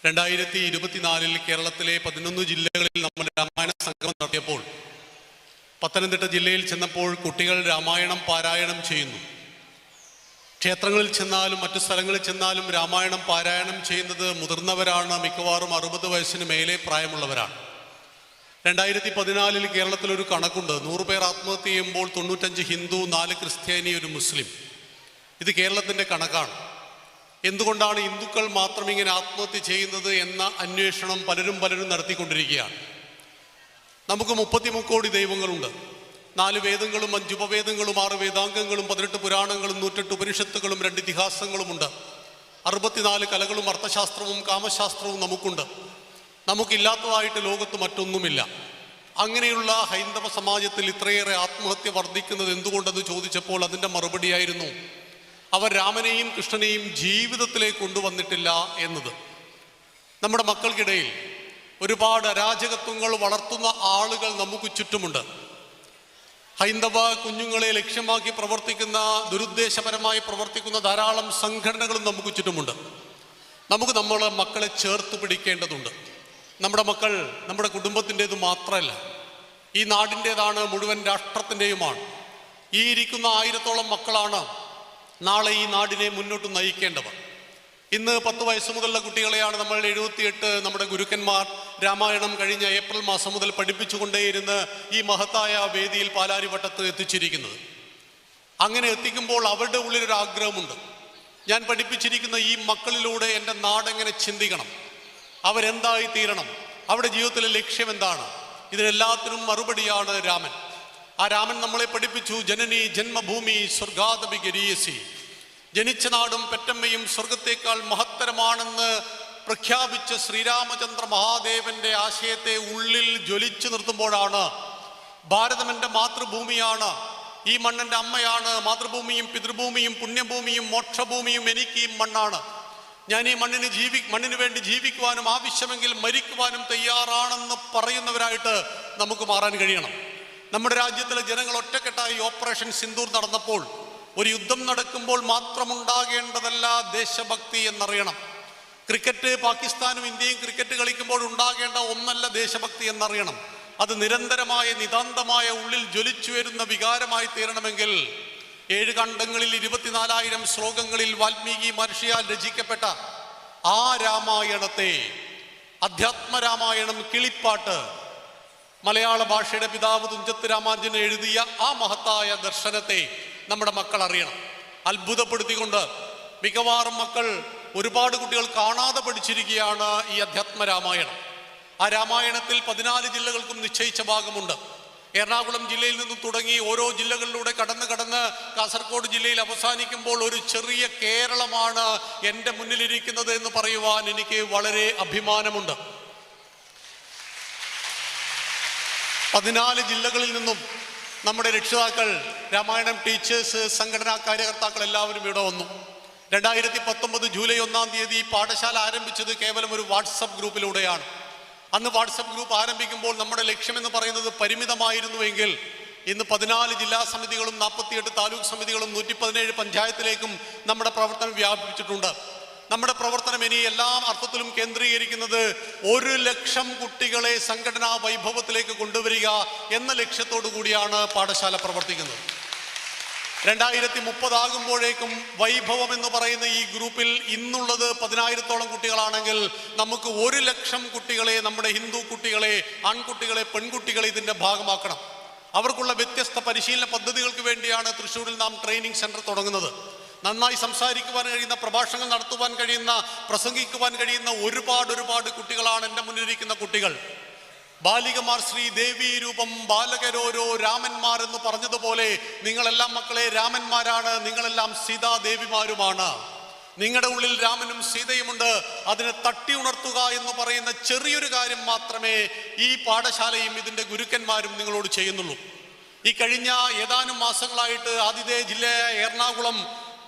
2024 കേരളത്തിലെ 11 ജില്ലകളിൽ നമ്മൾ രാമായണ സംഗമം നടത്തിയപ്പോൾ പത്തനംതിട്ട ജില്ലയിൽ ചെന്നപ്പോൾ കുട്ടികൾ രാമായണം പാരായണം ചെയ്യുന്നു. ക്ഷേത്രങ്ങളിൽ ചെന്നാലും മറ്റു സ്ഥലങ്ങളിൽ ചെന്നാലും രാമായണം പാരായണം ചെയ്യുന്നത് മുതിർന്നവരാണ്, മിക്കവാറും 60 വയസ്സിന് മേലെ പ്രായമുള്ളവരാണ്. 2014 കേരളത്തിലൊരു കണക്കുണ്ട്. 100 പേർ ആത്മഹത്യ ചെയ്യുമ്പോൾ 95 ഹിന്ദു, 4 ക്രിസ്ത്യാനി, 1 മുസ്ലിം. ഇത് കേരളത്തിൻ്റെ കണക്കാണ്. എന്തുകൊണ്ടാണ് ഹിന്ദുക്കൾ മാത്രം ഇങ്ങനെ ആത്മഹത്യ ചെയ്യുന്നത് എന്ന അന്വേഷണം പലരും നടത്തിക്കൊണ്ടിരിക്കുകയാണ്. നമുക്ക് 33 കോടി ദൈവങ്ങളുണ്ട്. 4 വേദങ്ങളും 5 ഉപവേദങ്ങളും 6 വേദാംഗങ്ങളും 18 പുരാണങ്ങളും 108 ഉപനിഷത്തുകളും 2 ഇതിഹാസങ്ങളുമുണ്ട്. 64 കലകളും അർത്ഥശാസ്ത്രവും കാമശാസ്ത്രവും നമുക്കുണ്ട്. നമുക്കില്ലാത്തതായിട്ട് ലോകത്ത് മറ്റൊന്നുമില്ല. അങ്ങനെയുള്ള ഹൈന്ദവ സമാജത്തിൽ ഇത്രയേറെ ആത്മഹത്യ വർദ്ധിക്കുന്നത് എന്തുകൊണ്ടെന്ന് ചോദിച്ചപ്പോൾ അതിൻ്റെ മറുപടിയായിരുന്നു, അവർ രാമനെയും കൃഷ്ണനെയും ജീവിതത്തിലേക്ക് കൊണ്ടുവന്നിട്ടില്ല എന്നത്. നമ്മുടെ മക്കൾക്കിടയിൽ ഒരുപാട് അരാജകത്വങ്ങൾ വളർത്തുന്ന ആളുകൾ നമുക്ക് ചുറ്റുമുണ്ട്. ഹൈന്ദവ കുഞ്ഞുങ്ങളെ ലക്ഷ്യമാക്കി പ്രവർത്തിക്കുന്ന, ദുരുദ്ദേശപരമായി പ്രവർത്തിക്കുന്ന ധാരാളം സംഘടനകളും നമുക്ക് ചുറ്റുമുണ്ട്. നമുക്ക് നമ്മളെ മക്കളെ ചേർത്ത് പിടിക്കേണ്ടതുണ്ട്. നമ്മുടെ മക്കൾ നമ്മുടെ കുടുംബത്തിൻ്റേത് മാത്രമല്ല, ഈ നാടിൻ്റേതാണ്, മുഴുവൻ രാഷ്ട്രത്തിൻ്റെയുമാണ്. ഈ ഇരിക്കുന്ന 1000-ഓളം മക്കളാണ് നാളെ ഈ നാടിനെ മുന്നോട്ട് നയിക്കേണ്ടവർ. ഇന്ന് 10 വയസ്സ് മുതലുള്ള കുട്ടികളെയാണ് നമ്മൾ 78 നമ്മുടെ ഗുരുക്കന്മാർ രാമായണം കഴിഞ്ഞ ഏപ്രിൽ മാസം മുതൽ പഠിപ്പിച്ചുകൊണ്ടേയിരുന്ന് ഈ മഹത്തായ വേദിയിൽ പാലാരിവട്ടത്ത് എത്തിച്ചിരിക്കുന്നത്. അങ്ങനെ എത്തിക്കുമ്പോൾ അവരുടെ ഉള്ളിലൊരു ആഗ്രഹമുണ്ട്. ഞാൻ പഠിപ്പിച്ചിരിക്കുന്ന ഈ മക്കളിലൂടെ എൻ്റെ നാടെങ്ങനെ ചിന്തിക്കണം, അവരെന്തായി തീരണം, അവരുടെ ജീവിതത്തിലെ ലക്ഷ്യം എന്താണ്, ഇതിനെല്ലാത്തിനും മറുപടിയാണ് രാമൻ. ആ രാമൻ നമ്മളെ പഠിപ്പിച്ചു, ജനനി ജന്മഭൂമി സ്വർഗാദപി ഗരീയസി, ജനിച്ച നാടും പെറ്റമ്മയും സ്വർഗത്തേക്കാൾ മഹത്തരമാണെന്ന് പ്രഖ്യാപിച്ച ശ്രീരാമചന്ദ്ര മഹാദേവന്റെ ആശയത്തെ ഉള്ളിൽ ജ്വലിച്ചു നിർത്തുമ്പോഴാണ് ഭാരതം എൻ്റെ മാതൃഭൂമിയാണ്, ഈ മണ്ണെൻ്റെ അമ്മയാണ്, മാതൃഭൂമിയും പിതൃഭൂമിയും പുണ്യഭൂമിയും മോക്ഷഭൂമിയും എനിക്ക് ഈ മണ്ണാണ്, ഞാൻ ഈ മണ്ണിന് വേണ്ടി ജീവിക്കുവാനും ആവശ്യമെങ്കിൽ മരിക്കുവാനും തയ്യാറാണെന്ന് പറയുന്നവരായിട്ട് നമുക്ക് മാറാൻ കഴിയണം. നമ്മുടെ രാജ്യത്തിലെ ജനങ്ങൾ ഒറ്റക്കെട്ടായി ഓപ്പറേഷൻ സിന്ദൂർ നടന്നപ്പോൾ ഒരു യുദ്ധം നടക്കുമ്പോൾ മാത്രമുണ്ടാകേണ്ടതല്ല ദേശഭക്തി എന്നറിയണം. ക്രിക്കറ്റ് പാകിസ്ഥാനും ഇന്ത്യയും ക്രിക്കറ്റ് കളിക്കുമ്പോൾ ഉണ്ടാകേണ്ട ഒന്നല്ല ദേശഭക്തി എന്നറിയണം. അത് നിരന്തരമായ നിതാന്തമായ ഉള്ളിൽ ജ്വലിച്ചു വരുന്ന വികാരമായി തീരണമെങ്കിൽ 7 ഖണ്ഡങ്ങളിൽ 24,000 ശ്ലോകങ്ങളിൽ വാൽമീകി മഹർഷിയാൽ രചിക്കപ്പെട്ട ആ രാമായണത്തെ, അധ്യാത്മരാമായണം, കിളിപ്പാട്ട്, മലയാള ഭാഷയുടെ പിതാവ് തുഞ്ചത്ത് രാമാനുജൻ എഴുതിയ ആ മഹത്തായ ദർശനത്തെ നമ്മുടെ മക്കൾ അറിയണം. അത്ഭുതപ്പെടുത്തിക്കൊണ്ട് മിക്കവാറും മക്കൾ, ഒരുപാട് കുട്ടികൾ കാണാതെ പഠിച്ചിരിക്കുകയാണ് ഈ അധ്യാത്മരാമായണം. ആ രാമായണത്തിൽ 14 ജില്ലകൾക്കും നിശ്ചയിച്ച ഭാഗമുണ്ട്. എറണാകുളം ജില്ലയിൽ നിന്നും തുടങ്ങി ഓരോ ജില്ലകളിലൂടെ കടന്ന് കാസർഗോഡ് ജില്ലയിൽ അവസാനിക്കുമ്പോൾ ഒരു ചെറിയ കേരളമാണ് എൻ്റെ മുന്നിലിരിക്കുന്നത് എന്ന് പറയുവാൻ എനിക്ക് വളരെ അഭിമാനമുണ്ട്. 14 ജില്ലകളിൽ നിന്നും നമ്മുടെ രക്ഷിതാക്കൾ, രാമായണം ടീച്ചേഴ്സ്, സംഘടനാ കാര്യകർത്താക്കൾ എല്ലാവരും ഇവിടെ വന്നു. 2019 ജൂലൈ 1-ാം തീയതി പാഠശാല ആരംഭിച്ചത് കേവലം ഒരു വാട്സപ്പ് ഗ്രൂപ്പിലൂടെയാണ്. അന്ന് വാട്സപ്പ് ഗ്രൂപ്പ് ആരംഭിക്കുമ്പോൾ നമ്മുടെ ലക്ഷ്യമെന്ന് പറയുന്നത് പരിമിതമായിരുന്നുവെങ്കിൽ ഇന്ന് 14 ജില്ലാ സമിതികളും 48 താലൂക്ക് സമിതികളും 117 പഞ്ചായത്തിലേക്കും നമ്മുടെ പ്രവർത്തനം വ്യാപിപ്പിച്ചിട്ടുണ്ട്. നമ്മുടെ പ്രവർത്തനം ഇനി എല്ലാ അർത്ഥത്തിലും കേന്ദ്രീകരിക്കുന്നത് 1 ലക്ഷം കുട്ടികളെ സംഘടനാ വൈഭവത്തിലേക്ക് കൊണ്ടുവരിക എന്ന ലക്ഷ്യത്തോടു കൂടിയാണ് പാഠശാല പ്രവർത്തിക്കുന്നത്. 2030 ആകുമ്പോഴേക്കും വൈഭവം എന്ന് പറയുന്ന ഈ ഗ്രൂപ്പിൽ ഇന്നുള്ളത് 10,000-ഓളം കുട്ടികളാണെങ്കിൽ നമുക്ക് 1 ലക്ഷം കുട്ടികളെ, നമ്മുടെ ഹിന്ദു കുട്ടികളെ, ആൺകുട്ടികളെ, പെൺകുട്ടികളെ ഇതിൻ്റെ ഭാഗമാക്കണം. അവർക്കുള്ള വ്യത്യസ്ത പരിശീലന പദ്ധതികൾക്ക് വേണ്ടിയാണ് തൃശ്ശൂരിൽ നാം ട്രെയിനിങ് സെൻറ്റർ തുടങ്ങുന്നത്. നന്നായി സംസാരിക്കുവാൻ കഴിയുന്ന, പ്രഭാഷണങ്ങൾ നടത്തുവാൻ കഴിയുന്ന, പ്രസംഗിക്കുവാൻ കഴിയുന്ന ഒരുപാട് കുട്ടികളാണ് എൻ്റെ മുന്നിലിരിക്കുന്ന കുട്ടികൾ. ബാലികമാർ ശ്രീദേവി രൂപം ബാലകരോരോ രാമന്മാർ എന്ന് പറഞ്ഞതുപോലെ നിങ്ങളെല്ലാം മക്കളെ രാമന്മാരാണ്, നിങ്ങളെല്ലാം സീതാദേവിമാരുമാണ്. നിങ്ങളുടെ ഉള്ളിൽ രാമനും സീതയുമുണ്ട്. അതിനെ തട്ടി ഉണർത്തുക എന്ന് പറയുന്ന ചെറിയൊരു കാര്യം മാത്രമേ ഈ പാഠശാലയും ഇതിൻ്റെ ഗുരുക്കന്മാരും നിങ്ങളോട് ചെയ്യുന്നുള്ളൂ. ഈ കഴിഞ്ഞ ഏതാനും മാസങ്ങളായിട്ട് ആതിഥേയ ജില്ലയായ എറണാകുളം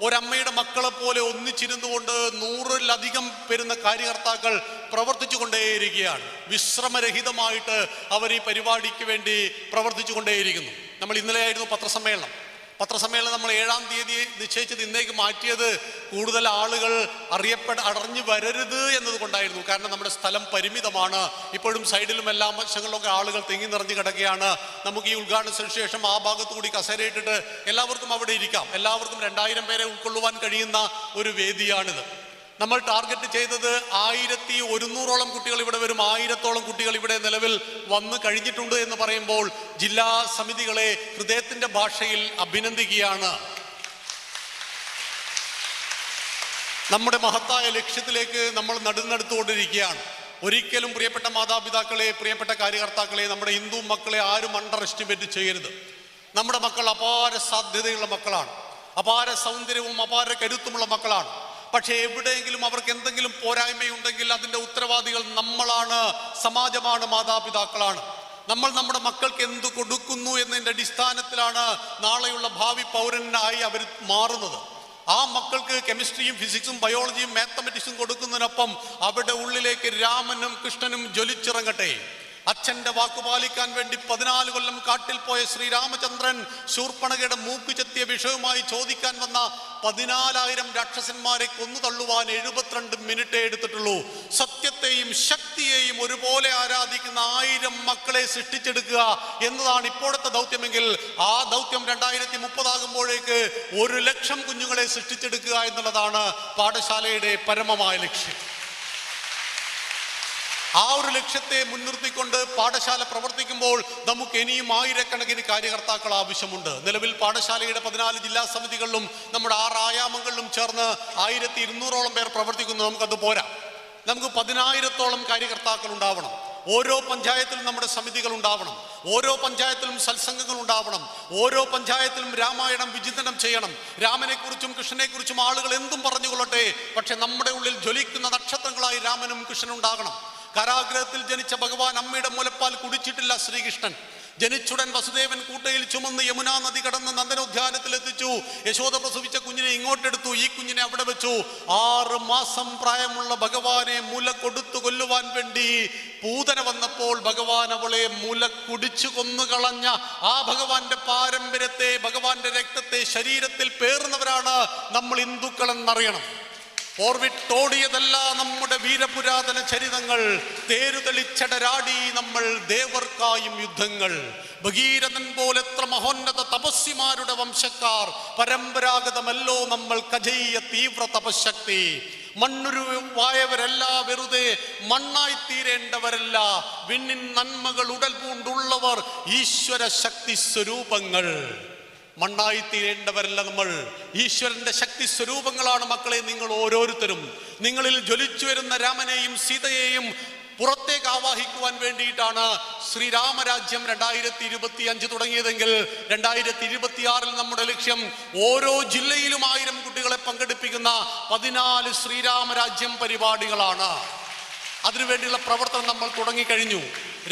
ഒരമ്മയുടെ മക്കളെ പോലെ ഒന്നിച്ചിരുന്നുകൊണ്ട് 100-ലധികം വരുന്ന കാര്യകർത്താക്കൾ പ്രവർത്തിച്ചു കൊണ്ടേയിരിക്കുകയാണ്. വിശ്രമരഹിതമായിട്ട് അവർ ഈ പരിപാടിക്ക് വേണ്ടി പ്രവർത്തിച്ചു കൊണ്ടേയിരിക്കുന്നു. നമ്മൾ ഇന്നലെയായിരുന്നു പത്രസമ്മേളനം നമ്മൾ 7-ാം തീയതി നിശ്ചയിച്ചത് ഇന്നേക്ക് മാറ്റിയത് കൂടുതൽ ആളുകൾ അറിഞ്ഞു വരരുത് എന്നതുകൊണ്ടായിരുന്നു. കാരണം നമ്മുടെ സ്ഥലം പരിമിതമാണ്. ഇപ്പോഴും സൈഡിലും എല്ലാ വശങ്ങളിലൊക്കെ ആളുകൾ തിങ്ങി നിറഞ്ഞു കിടക്കുകയാണ്. നമുക്ക് ഈ ഉദ്ഘാടനത്തിന് ശേഷം ആ ഭാഗത്തുകൂടി കസേരയിട്ടിട്ട് എല്ലാവർക്കും അവിടെ ഇരിക്കാം. എല്ലാവർക്കും 2000 പേരെ ഉൾക്കൊള്ളുവാൻ കഴിയുന്ന ഒരു വേദിയാണിത്. നമ്മൾ ടാർഗറ്റ് ചെയ്തത് 1100ഓളം കുട്ടികൾ ഇവിടെ വരും. 1000ഓളം കുട്ടികൾ ഇവിടെ നിലവിൽ വന്നു കഴിഞ്ഞിട്ടുണ്ട് എന്ന് പറയുമ്പോൾ ജില്ലാ സമിതികളെ ഹൃദയത്തിന്റെ ഭാഷയിൽ അഭിനന്ദിക്കുകയാണ്. നമ്മുടെ മഹത്തായ ലക്ഷ്യത്തിലേക്ക് നമ്മൾ നടുന്നെടുത്തുകൊണ്ടിരിക്കുകയാണ്. ഒരിക്കലും പ്രിയപ്പെട്ട മാതാപിതാക്കളെ, പ്രിയപ്പെട്ട കാര്യകർത്താക്കളെ, നമ്മുടെ ഹിന്ദു മക്കളെ ആരും അണ്ടർ എസ്റ്റിമേറ്റ് ചെയ്യരുത്. നമ്മുടെ മക്കൾ അപാര സാധ്യതയുള്ള മക്കളാണ്. അപാര സൗന്ദര്യവും അപാര കരുത്തുമുള്ള മക്കളാണ്. പക്ഷേ എവിടെയെങ്കിലും അവർക്ക് എന്തെങ്കിലും പോരായ്മയുണ്ടെങ്കിൽ അതിൻ്റെ ഉത്തരവാദികൾ നമ്മളാണ്, സമാജമാണ്, മാതാപിതാക്കളാണ്. നമ്മൾ നമ്മുടെ മക്കൾക്ക് എന്ത് കൊടുക്കുന്നു എന്നതിൻ്റെ അടിസ്ഥാനത്തിലാണ് നാളെയുള്ള ഭാവി പൗരനായി അവർ മാറുന്നത്. ആ മക്കൾക്ക് കെമിസ്ട്രിയും ഫിസിക്സും ബയോളജിയും മാത്തമെറ്റിക്സും കൊടുക്കുന്നതിനൊപ്പം അവരുടെ ഉള്ളിലേക്ക് രാമനും കൃഷ്ണനും ജ്വലിച്ചിറങ്ങട്ടെ. അച്ഛന്റെ വാക്കുപാലിക്കാൻ വേണ്ടി 14 കൊല്ലം കാട്ടിൽ പോയ ശ്രീരാമചന്ദ്രൻ ശൂർപ്പണഖയുടെ മൂക്ക് ചെത്തിയ വിഷയവുമായി ചോദിക്കാൻ വന്ന 14,000 രാക്ഷസന്മാരെ കൊന്നു തള്ളുവാൻ 72 മിനിറ്റേ എടുത്തിട്ടുള്ളൂ. സത്യത്തെയും ശക്തിയെയും ഒരുപോലെ ആരാധിക്കുന്ന 1000 മക്കളെ സൃഷ്ടിച്ചെടുക്കുക എന്നതാണ് ഇപ്പോഴത്തെ ദൗത്യമെങ്കിൽ ആ ദൗത്യം 2030 ആകുമ്പോഴേക്ക് 1,00,000 കുഞ്ഞുങ്ങളെ സൃഷ്ടിച്ചെടുക്കുക എന്നുള്ളതാണ് പാഠശാലയുടെ പരമമായ ലക്ഷ്യം. ആ ഒരു ലക്ഷ്യത്തെ മുൻനിർത്തിക്കൊണ്ട് പാഠശാല പ്രവർത്തിക്കുമ്പോൾ നമുക്ക് ഇനിയും 1000കണക്കിന് കാര്യകർത്താക്കൾ ആവശ്യമുണ്ട്. നിലവിൽ പാഠശാലയുടെ 14 ജില്ലാ സമിതികളിലും നമ്മുടെ 6 ആയാമങ്ങളിലും ചേർന്ന് 1200ഓളം പേർ പ്രവർത്തിക്കുന്നു. നമുക്കത് പോരാ. നമുക്ക് 10,000ഓളം കാര്യകർത്താക്കൾ ഉണ്ടാവണം. ഓരോ പഞ്ചായത്തിലും നമ്മുടെ സമിതികൾ ഉണ്ടാവണം. ഓരോ പഞ്ചായത്തിലും സത്സംഗങ്ങൾ ഉണ്ടാവണം. ഓരോ പഞ്ചായത്തിലും രാമായണം വിചിന്തനം ചെയ്യണം. രാമനെക്കുറിച്ചും കൃഷ്ണനെക്കുറിച്ചും ആളുകൾ എന്തും പറഞ്ഞുകൊള്ളട്ടെ, പക്ഷെ നമ്മുടെ ഉള്ളിൽ ജ്വലിക്കുന്ന നക്ഷത്രങ്ങളായി രാമനും കൃഷ്ണനും ഉണ്ടാകണം. കാരാഗ്രഹത്തിൽ ജനിച്ച ഭഗവാൻ അമ്മയുടെ മുലപ്പാൽ കുടിച്ചിട്ടില്ല ശ്രീകൃഷ്ണൻ. ജനിച്ചുടൻ വസുദേവൻ കൂട്ടയിൽ ചുമന്ന് യമുനാ നദി കടന്ന് നന്ദനോദ്യാനത്തിൽ എത്തിച്ചു. യശോദ പ്രസവിച്ച കുഞ്ഞിനെ ഇങ്ങോട്ടെടുത്തു, ഈ കുഞ്ഞിനെ അവിടെ വെച്ചു. 6 മാസം പ്രായമുള്ള ഭഗവാനെ മുല കൊടുത്തു കൊല്ലുവാൻ വേണ്ടി പൂതന വന്നപ്പോൾ ഭഗവാൻ അവളെ മുല കുടിച്ചു കൊന്നുകളഞ്ഞ ആ ഭഗവാന്റെ പാരമ്പര്യത്തെ, ഭഗവാന്റെ രക്തത്തെ ശരീരത്തിൽ പേറുന്നവരാണ് നമ്മൾ ഹിന്ദുക്കൾ എന്നറിയണം. ഓർവിട്ടോടിയതല്ല നമ്മുടെ വീരപുരാതന ചരിതങ്ങൾ. തേരുതെളിച്ചടരാടി നമ്മൾ ദേവർക്കായും യുദ്ധങ്ങൾ. ഭഗീരഥൻ പോലെ എത്ര മഹോന്നത തപസ്വിമാരുടെ വംശക്കാർ. പരമ്പരാഗതമല്ലോ നമ്മൾ കജയ്യ തീവ്ര തപശക്തി. മണ്ണുരുവായവരല്ല, വെറുതെ മണ്ണായി തീരേണ്ടവരല്ല. വിണ്ണിൻ നന്മകൾ ഉടൽ പൂണ്ടുള്ളവർ ഈശ്വര ശക്തി സ്വരൂപങ്ങൾ. മണ്ണായി തീരേണ്ടവരല്ല നമ്മൾ, ഈശ്വരന്റെ ശക്തി സ്വരൂപങ്ങളാണ് മക്കളെ നിങ്ങൾ ഓരോരുത്തരും. നിങ്ങളിൽ ജ്വലിച്ചു വരുന്ന രാമനെയും സീതയെയും പുറത്തേക്ക് ആവാഹിക്കുവാൻ വേണ്ടിയിട്ടാണ് ശ്രീരാമരാജ്യം 2025 തുടങ്ങിയതെങ്കിൽ 2026 നമ്മുടെ ലക്ഷ്യം ഓരോ ജില്ലയിലും 1000 കുട്ടികളെ പങ്കെടുപ്പിക്കുന്ന 14 ശ്രീരാമരാജ്യം പരിപാടികളാണ്. അതിനുവേണ്ടിയുള്ള പ്രവർത്തനം നമ്മൾ തുടങ്ങിക്കഴിഞ്ഞു.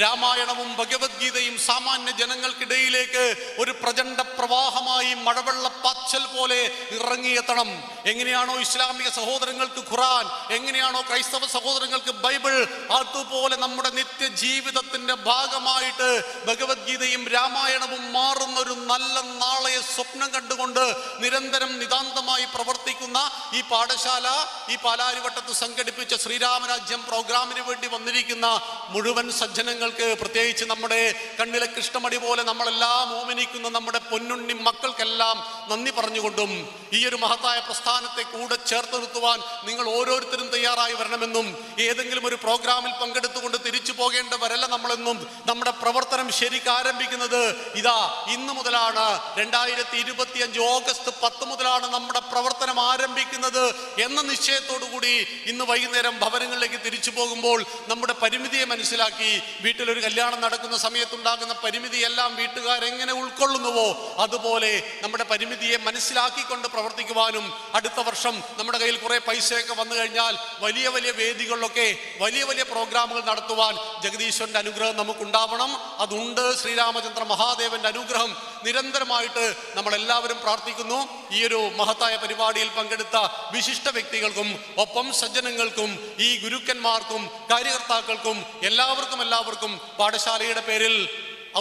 രാമായണവും ഭഗവത്ഗീതയും സാമാന്യ ജനങ്ങൾക്കിടയിലേക്ക് ഒരു പ്രചണ്ഡ പ്രവാഹമായി മഴവെള്ളപ്പാച്ചൽ പോലെ ഇറങ്ങിയെത്തണം. എങ്ങനെയാണോ ഇസ്ലാമിക സഹോദരങ്ങൾക്ക് ഖുറാൻ, എങ്ങനെയാണോ ക്രൈസ്തവ സഹോദരങ്ങൾക്ക് ബൈബിൾ, അതുപോലെ നമ്മുടെ നിത്യജീവിതത്തിന്റെ ഭാഗമായിട്ട് ഭഗവത്ഗീതയും രാമായണവും മാറുന്ന ഒരു നല്ല നാളെയെ സ്വപ്നം കണ്ടുകൊണ്ട് നിരന്തരം നിതാന്തമായി പ്രവർത്തിക്കുന്ന ഈ പാഠശാല, ഈ പാലാരിവട്ടത്ത് സംഘടിപ്പിച്ച ശ്രീരാമരാജ്യം പ്രോഗ്രാമിന് വേണ്ടി വന്നിരിക്കുന്ന മുഴുവൻ സജ്ജനങ്ങൾ, പ്രത്യേകിച്ച് നമ്മുടെ കണ്ണിലെ കൃഷ്ണമണി പോലെ നമ്മളെല്ലാം ഓമനിക്കുന്ന നമ്മുടെ പൊന്നുണ്ണി മക്കൾക്കെല്ലാം നന്ദി പറഞ്ഞുകൊണ്ടും ഈ ഒരു മഹത്തായ പ്രസ്ഥാനത്തെ കൂടെ ചേർത്ത് നിർത്തുവാൻ നിങ്ങൾ ഓരോരുത്തരും തയ്യാറായി വരണമെന്നും, ഏതെങ്കിലും ഒരു പ്രോഗ്രാമിൽ പങ്കെടുത്തുകൊണ്ട് തിരിച്ചു പോകേണ്ടവരല്ല നമ്മളെന്നും, നമ്മുടെ പ്രവർത്തനം ശരിക്കും ആരംഭിക്കുന്നത് ഇതാ ഇന്ന് മുതലാണ്. 2025 ഓഗസ്റ്റ് 10 മുതലാണ് നമ്മുടെ പ്രവർത്തനം ആരംഭിക്കുന്നത് എന്ന നിശ്ചയത്തോടു കൂടി ഇന്ന് വൈകുന്നേരം ഭവനങ്ങളിലേക്ക് തിരിച്ചു പോകുമ്പോൾ നമ്മുടെ പരിമിതിയെ മനസ്സിലാക്കി വീട്ടിലൊരു കല്യാണം നടക്കുന്ന സമയത്തുണ്ടാകുന്ന പരിമിതിയെല്ലാം വീട്ടുകാരെങ്ങനെ ഉൾക്കൊള്ളുന്നുവോ അതുപോലെ നമ്മുടെ പരിമിതിയെ മനസ്സിലാക്കിക്കൊണ്ട് പ്രവർത്തിക്കുവാനും അടുത്ത വർഷം നമ്മുടെ കയ്യിൽ കുറേ പൈസയൊക്കെ വന്നു കഴിഞ്ഞാൽ വലിയ വലിയ വേദികളിലൊക്കെ വലിയ വലിയ പ്രോഗ്രാമുകൾ നടത്തുവാൻ ജഗദീശ്വരൻ്റെ അനുഗ്രഹം നമുക്കുണ്ടാവണം. അതുണ്ട്. ശ്രീരാമചന്ദ്ര മഹാദേവന്റെ അനുഗ്രഹം നിരന്തരമായിട്ട് നമ്മളെല്ലാവരും പ്രാർത്ഥിക്കുന്നു. ഈ ഒരു മഹത്തായ പരിപാടിയിൽ പങ്കെടുത്ത വിശിഷ്ട വ്യക്തികൾക്കും ഒപ്പം സജ്ജനങ്ങൾക്കും ഈ ഗുരുക്കന്മാർക്കും കാര്യകർത്താക്കൾക്കും എല്ലാവർക്കും പാഠശാലയുടെ പേരിൽ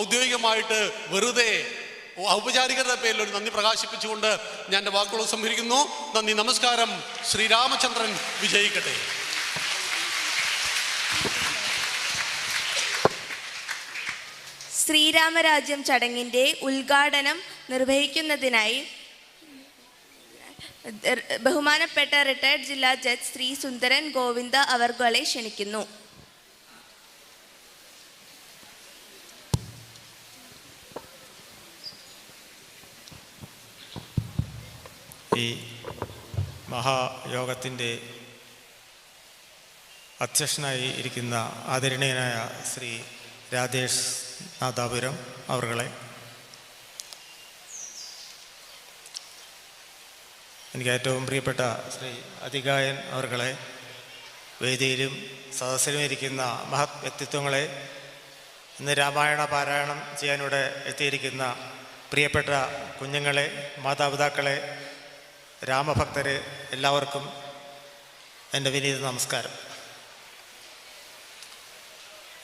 ഔദ്യോഗികമായിട്ട് വെറുതെ ഔപചാരികരുടെ പേരിൽ ഒരു നന്ദി പ്രകാശിപ്പിച്ചുകൊണ്ട് ഞാൻ എൻ്റെ വാക്കുകൾ സംഹരിക്കുന്നു. നന്ദി, നമസ്കാരം. ശ്രീരാമചന്ദ്രൻ വിജയിക്കട്ടെ. ശ്രീരാമരാജ്യം ചടങ്ങിൻ്റെ ഉദ്ഘാടനം നിർവഹിക്കുന്നതിനായി ബഹുമാനപ്പെട്ട റിട്ടയർഡ് ജില്ലാ ജഡ്ജ് ശ്രീ സുന്ദരൻ ഗോവിന്ദ അവർകളെ ക്ഷണിക്കുന്നു. ഈ മഹായോഗത്തിൻ്റെ അധ്യക്ഷനായി ഇരിക്കുന്ന ആദരണീയനായ ശ്രീ രാജേഷ് നാദാപുരം അവർകളെ, എനിക്ക് ഏറ്റവും പ്രിയപ്പെട്ട ശ്രീ അതികായൻ അവർകളെ, വേദിയിലും സദസ്സിലും ഇരിക്കുന്ന മഹത് വ്യക്തിത്വങ്ങളെ, ഇന്ന് രാമായണ പാരായണം ചെയ്യാനിവിടെ എത്തിയിരിക്കുന്ന പ്രിയപ്പെട്ട കുഞ്ഞുങ്ങളെ, മാതാപിതാക്കളെ, രാമഭക്തരെ, എല്ലാവർക്കും എൻ്റെ വിനീത നമസ്കാരം.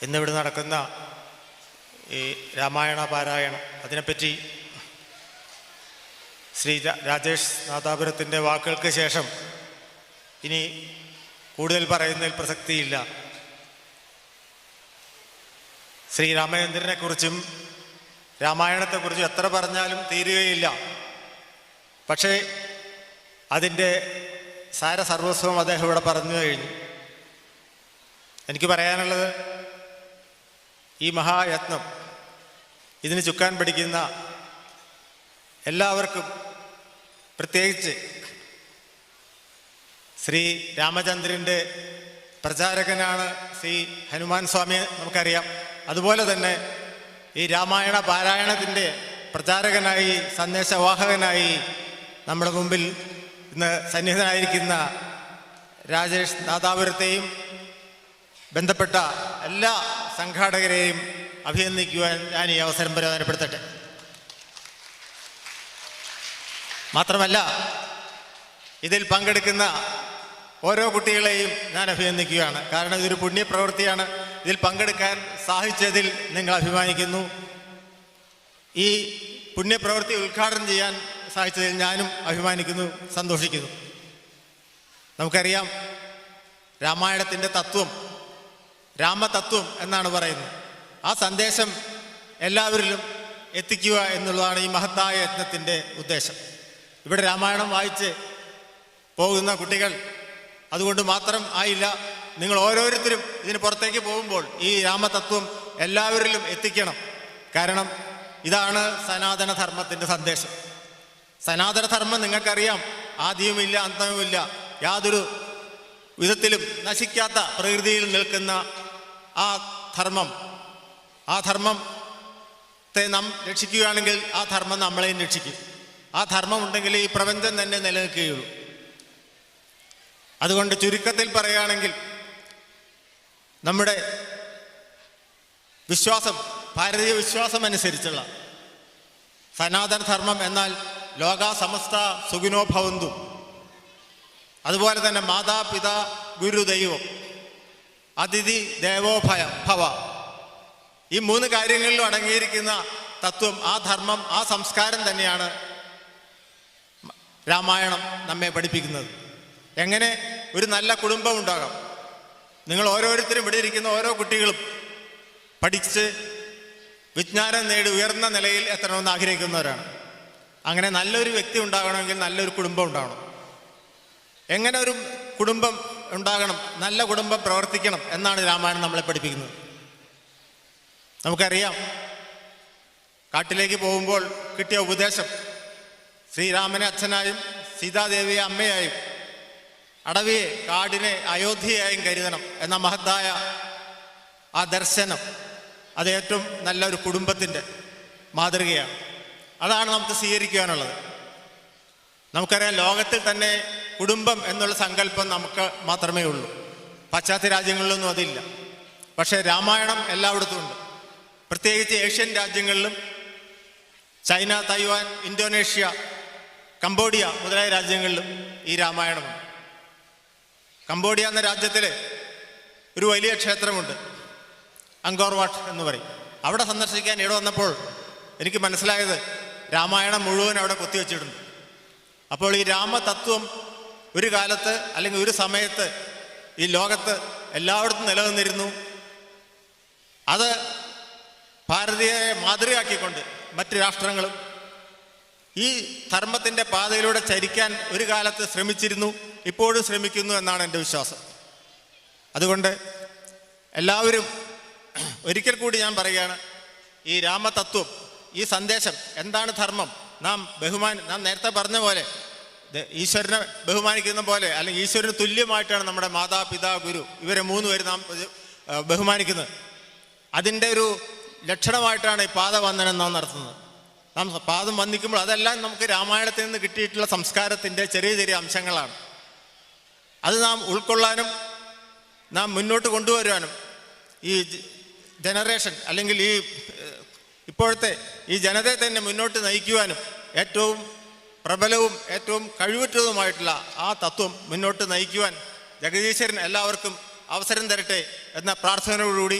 ഇന്നിവിടെ നടക്കുന്ന ഈ രാമായണ പാരായണം, അതിനെപ്പറ്റി ശ്രീ രാജേഷ് നാദാപുരത്തിൻ്റെ വാക്കുകൾക്ക് ശേഷം ഇനി കൂടുതൽ പറയുന്നതിൽ പ്രസക്തിയില്ല. ശ്രീരാമചന്ദ്രനെക്കുറിച്ചും രാമായണത്തെക്കുറിച്ചും എത്ര പറഞ്ഞാലും തീരുകയില്ല. പക്ഷേ അതിൻ്റെ സാരസർവസ്വം അദ്ദേഹം ഇവിടെ പറഞ്ഞു കഴിഞ്ഞു. എനിക്ക് പറയാനുള്ളത്, ഈ മഹായത്നം ഇതിന് ചുക്കാൻ പിടിക്കുന്ന എല്ലാവർക്കും, പ്രത്യേകിച്ച് ശ്രീ രാമചന്ദ്രൻ്റെ പ്രചാരകനാണ് ശ്രീ ഹനുമാൻ സ്വാമിയെ നമുക്കറിയാം. അതുപോലെ തന്നെ ഈ രാമായണ പാരായണത്തിൻ്റെ പ്രചാരകനായി, സന്ദേശവാഹകനായി നമ്മുടെ മുമ്പിൽ ഇന്ന് സന്നിഹിതനായിരിക്കുന്ന രാജേഷ് നാദാപുരത്തെയും ബന്ധപ്പെട്ട എല്ലാ സംഘാടകരെയും അഭിനന്ദിക്കുവാൻ ഞാൻ ഈ അവസരം പ്രയോജനപ്പെടുത്തട്ടെ. മാത്രമല്ല, ഇതിൽ പങ്കെടുക്കുന്ന ഓരോ കുട്ടികളെയും ഞാൻ അഭിനന്ദിക്കുകയാണ്. കാരണം ഇതൊരു പുണ്യപ്രവൃത്തിയാണ്. ഇതിൽ പങ്കെടുക്കാൻ സാധിച്ചതിൽ നിങ്ങൾ അഭിമാനിക്കുന്നു. ഈ പുണ്യപ്രവൃത്തി ഉദ്ഘാടനം ചെയ്യാൻ സാധിച്ചതിൽ ഞാനും അഭിമാനിക്കുന്നു, സന്തോഷിക്കുന്നു. നമുക്കറിയാം, രാമായണത്തിൻ്റെ തത്വം രാമതത്വം എന്നാണ് പറയുന്നത്. ആ സന്ദേശം എല്ലാവരിലും എത്തിക്കുക എന്നുള്ളതാണ് ഈ മഹത്തായ യത്നത്തിൻ്റെ ഉദ്ദേശം. ഇവിടെ രാമായണം വായിച്ച് പോകുന്ന കുട്ടികൾ അതുകൊണ്ട് മാത്രം ആയില്ല. നിങ്ങൾ ഓരോരുത്തരും ഇതിന് പുറത്തേക്ക് പോകുമ്പോൾ ഈ രാമതത്വം എല്ലാവരിലും എത്തിക്കണം. കാരണം ഇതാണ് സനാതനധർമ്മത്തിൻ്റെ സന്ദേശം. സനാതനധർമ്മം നിങ്ങൾക്കറിയാം, ആദ്യവുമില്ല അന്തവുമില്ല, യാതൊരു വിധത്തിലും നശിക്കാത്ത പ്രകൃതിയിൽ നിൽക്കുന്ന ആ ധർമ്മത്തെ നാം രക്ഷിക്കുകയാണെങ്കിൽ ആ ധർമ്മം നമ്മളെയും രക്ഷിക്കും. ആ ധർമ്മം ഉണ്ടെങ്കിൽ ഈ പ്രപഞ്ചം തന്നെ നിലനിൽക്കുകയുള്ളൂ. അതുകൊണ്ട് ചുരുക്കത്തിൽ പറയുകയാണെങ്കിൽ, നമ്മുടെ വിശ്വാസം, ഭാരതീയ വിശ്വാസം അനുസരിച്ചുള്ള സനാതനധർമ്മം എന്നാൽ ലോകാ സമസ്ത സുഖിനോ ഭവന്തു, അതുപോലെ തന്നെ മാതാപിതാ ഗുരു ദൈവം, അതിഥി ദേവോ ഭവ, ഈ 3 കാര്യങ്ങളിലും അടങ്ങിയിരിക്കുന്ന തത്വം, ആ ധർമ്മം, ആ സംസ്കാരം തന്നെയാണ് രാമായണം നമ്മെ പഠിപ്പിക്കുന്നത്. എങ്ങനെ ഒരു നല്ല കുടുംബം ഉണ്ടാകാം. നിങ്ങൾ ഓരോരുത്തരും ഇവിടെ ഇരിക്കുന്ന ഓരോ കുട്ടികളും പഠിച്ച് വിജ്ഞാനം നേടി ഉയർന്ന നിലയിൽ എത്തണമെന്ന് ആഗ്രഹിക്കുന്നവരാണ്. അങ്ങനെ നല്ലൊരു വ്യക്തി ഉണ്ടാകണമെങ്കിൽ നല്ലൊരു കുടുംബം ഉണ്ടാകണം. എങ്ങനെ ഒരു കുടുംബം ഉണ്ടാകണം, നല്ല കുടുംബം പ്രവർത്തിക്കണം എന്നാണ് രാമായണം നമ്മളെ പഠിപ്പിക്കുന്നത്. നമുക്കറിയാം, കാട്ടിലേക്ക് പോകുമ്പോൾ കിട്ടിയ ഉപദേശം, ശ്രീരാമനെ അച്ഛനായും സീതാദേവിയെ അമ്മയായും അടവിയെ കാടിനെ അയോധ്യയായും കരുതണം എന്ന മഹത്തായ ആ ദർശനം അത് ഏറ്റവും നല്ലൊരു കുടുംബത്തിൻ്റെ മാതൃകയാണ്. അതാണ് നമുക്ക് സ്വീകരിക്കുവാനുള്ളത്. നമുക്കറിയാം, ലോകത്തിൽ തന്നെ കുടുംബം എന്നുള്ള സങ്കല്പം നമുക്ക് മാത്രമേ ഉള്ളൂ. പാശ്ചാത്യ രാജ്യങ്ങളിലൊന്നും അതില്ല. പക്ഷേ രാമായണം എല്ലായിടത്തും ഉണ്ട്. പ്രത്യേകിച്ച് ഏഷ്യൻ രാജ്യങ്ങളിലും ചൈന, തൈവാൻ, ഇന്തോനേഷ്യ, കംബോഡിയ മുതലായ രാജ്യങ്ങളിലും ഈ രാമായണമുണ്ട്. കംബോഡിയ എന്ന രാജ്യത്തിൽ ഒരു വലിയ ക്ഷേത്രമുണ്ട്, അങ്കോർ വാട്ട് എന്ന് പറയും. അവിടെ സന്ദർശിക്കാൻ ഇവിടെ വന്നപ്പോൾ എനിക്ക് മനസ്സിലായത് രാമായണം മുഴുവൻ അവിടെ കൊത്തിവെച്ചിട്ടുണ്ട്. അപ്പോൾ ഈ രാമതത്വം ഒരു കാലത്ത് അല്ലെങ്കിൽ ഒരു സമയത്ത് ഈ ലോകത്ത് എല്ലായിടത്തും നിലനിന്നിരുന്നു. അത് ഭാരതീയരെ മാതൃകയാക്കിക്കൊണ്ട് മറ്റ് രാഷ്ട്രങ്ങളും ഈ ധർമ്മത്തിൻ്റെ പാതയിലൂടെ ചരിക്കാൻ ഒരു കാലത്ത് ശ്രമിച്ചിരുന്നു, ഇപ്പോഴും ശ്രമിക്കുന്നു എന്നാണ് എൻ്റെ വിശ്വാസം. അതുകൊണ്ട് എല്ലാവരും ഒരിക്കൽ കൂടി ഞാൻ പറയുകയാണ്, ഈ രാമതത്വം, ഈ സന്ദേശം, എന്താണ് ധർമ്മം, നാം നേരത്തെ പറഞ്ഞ പോലെ ഈശ്വരനെ ബഹുമാനിക്കുന്ന പോലെ, അല്ലെങ്കിൽ ഈശ്വരന് തുല്യമായിട്ടാണ് നമ്മുടെ മാതാപിതാ ഗുരു ഇവരെ 3 പേര് നാം ബഹുമാനിക്കുന്നത്. അതിൻ്റെ ഒരു ലക്ഷണമായിട്ടാണ് ഈ പാദവന്ദനം നാം നടത്തുന്നത്. നാം പാദം വന്ദിക്കുമ്പോൾ അതെല്ലാം നമുക്ക് രാമായണത്തിൽ നിന്ന് കിട്ടിയിട്ടുള്ള സംസ്കാരത്തിൻ്റെ ചെറിയ ചെറിയ അംശങ്ങളാണ്. അത് നാം ഉൾക്കൊള്ളാനും നാം മുന്നോട്ട് കൊണ്ടുവരുവാനും ഈ ജനറേഷൻ അല്ലെങ്കിൽ ഇപ്പോഴത്തെ ഈ ജനതയെ തന്നെ മുന്നോട്ട് നയിക്കുവാനും ഏറ്റവും പ്രബലവും ഏറ്റവും കഴിവുറ്റതുമായിട്ടുള്ള ആ തത്വം മുന്നോട്ട് നയിക്കുവാൻ ജഗദീശ്വരൻ എല്ലാവർക്കും അവസരം തരട്ടെ എന്ന പ്രാർത്ഥനയോടുകൂടി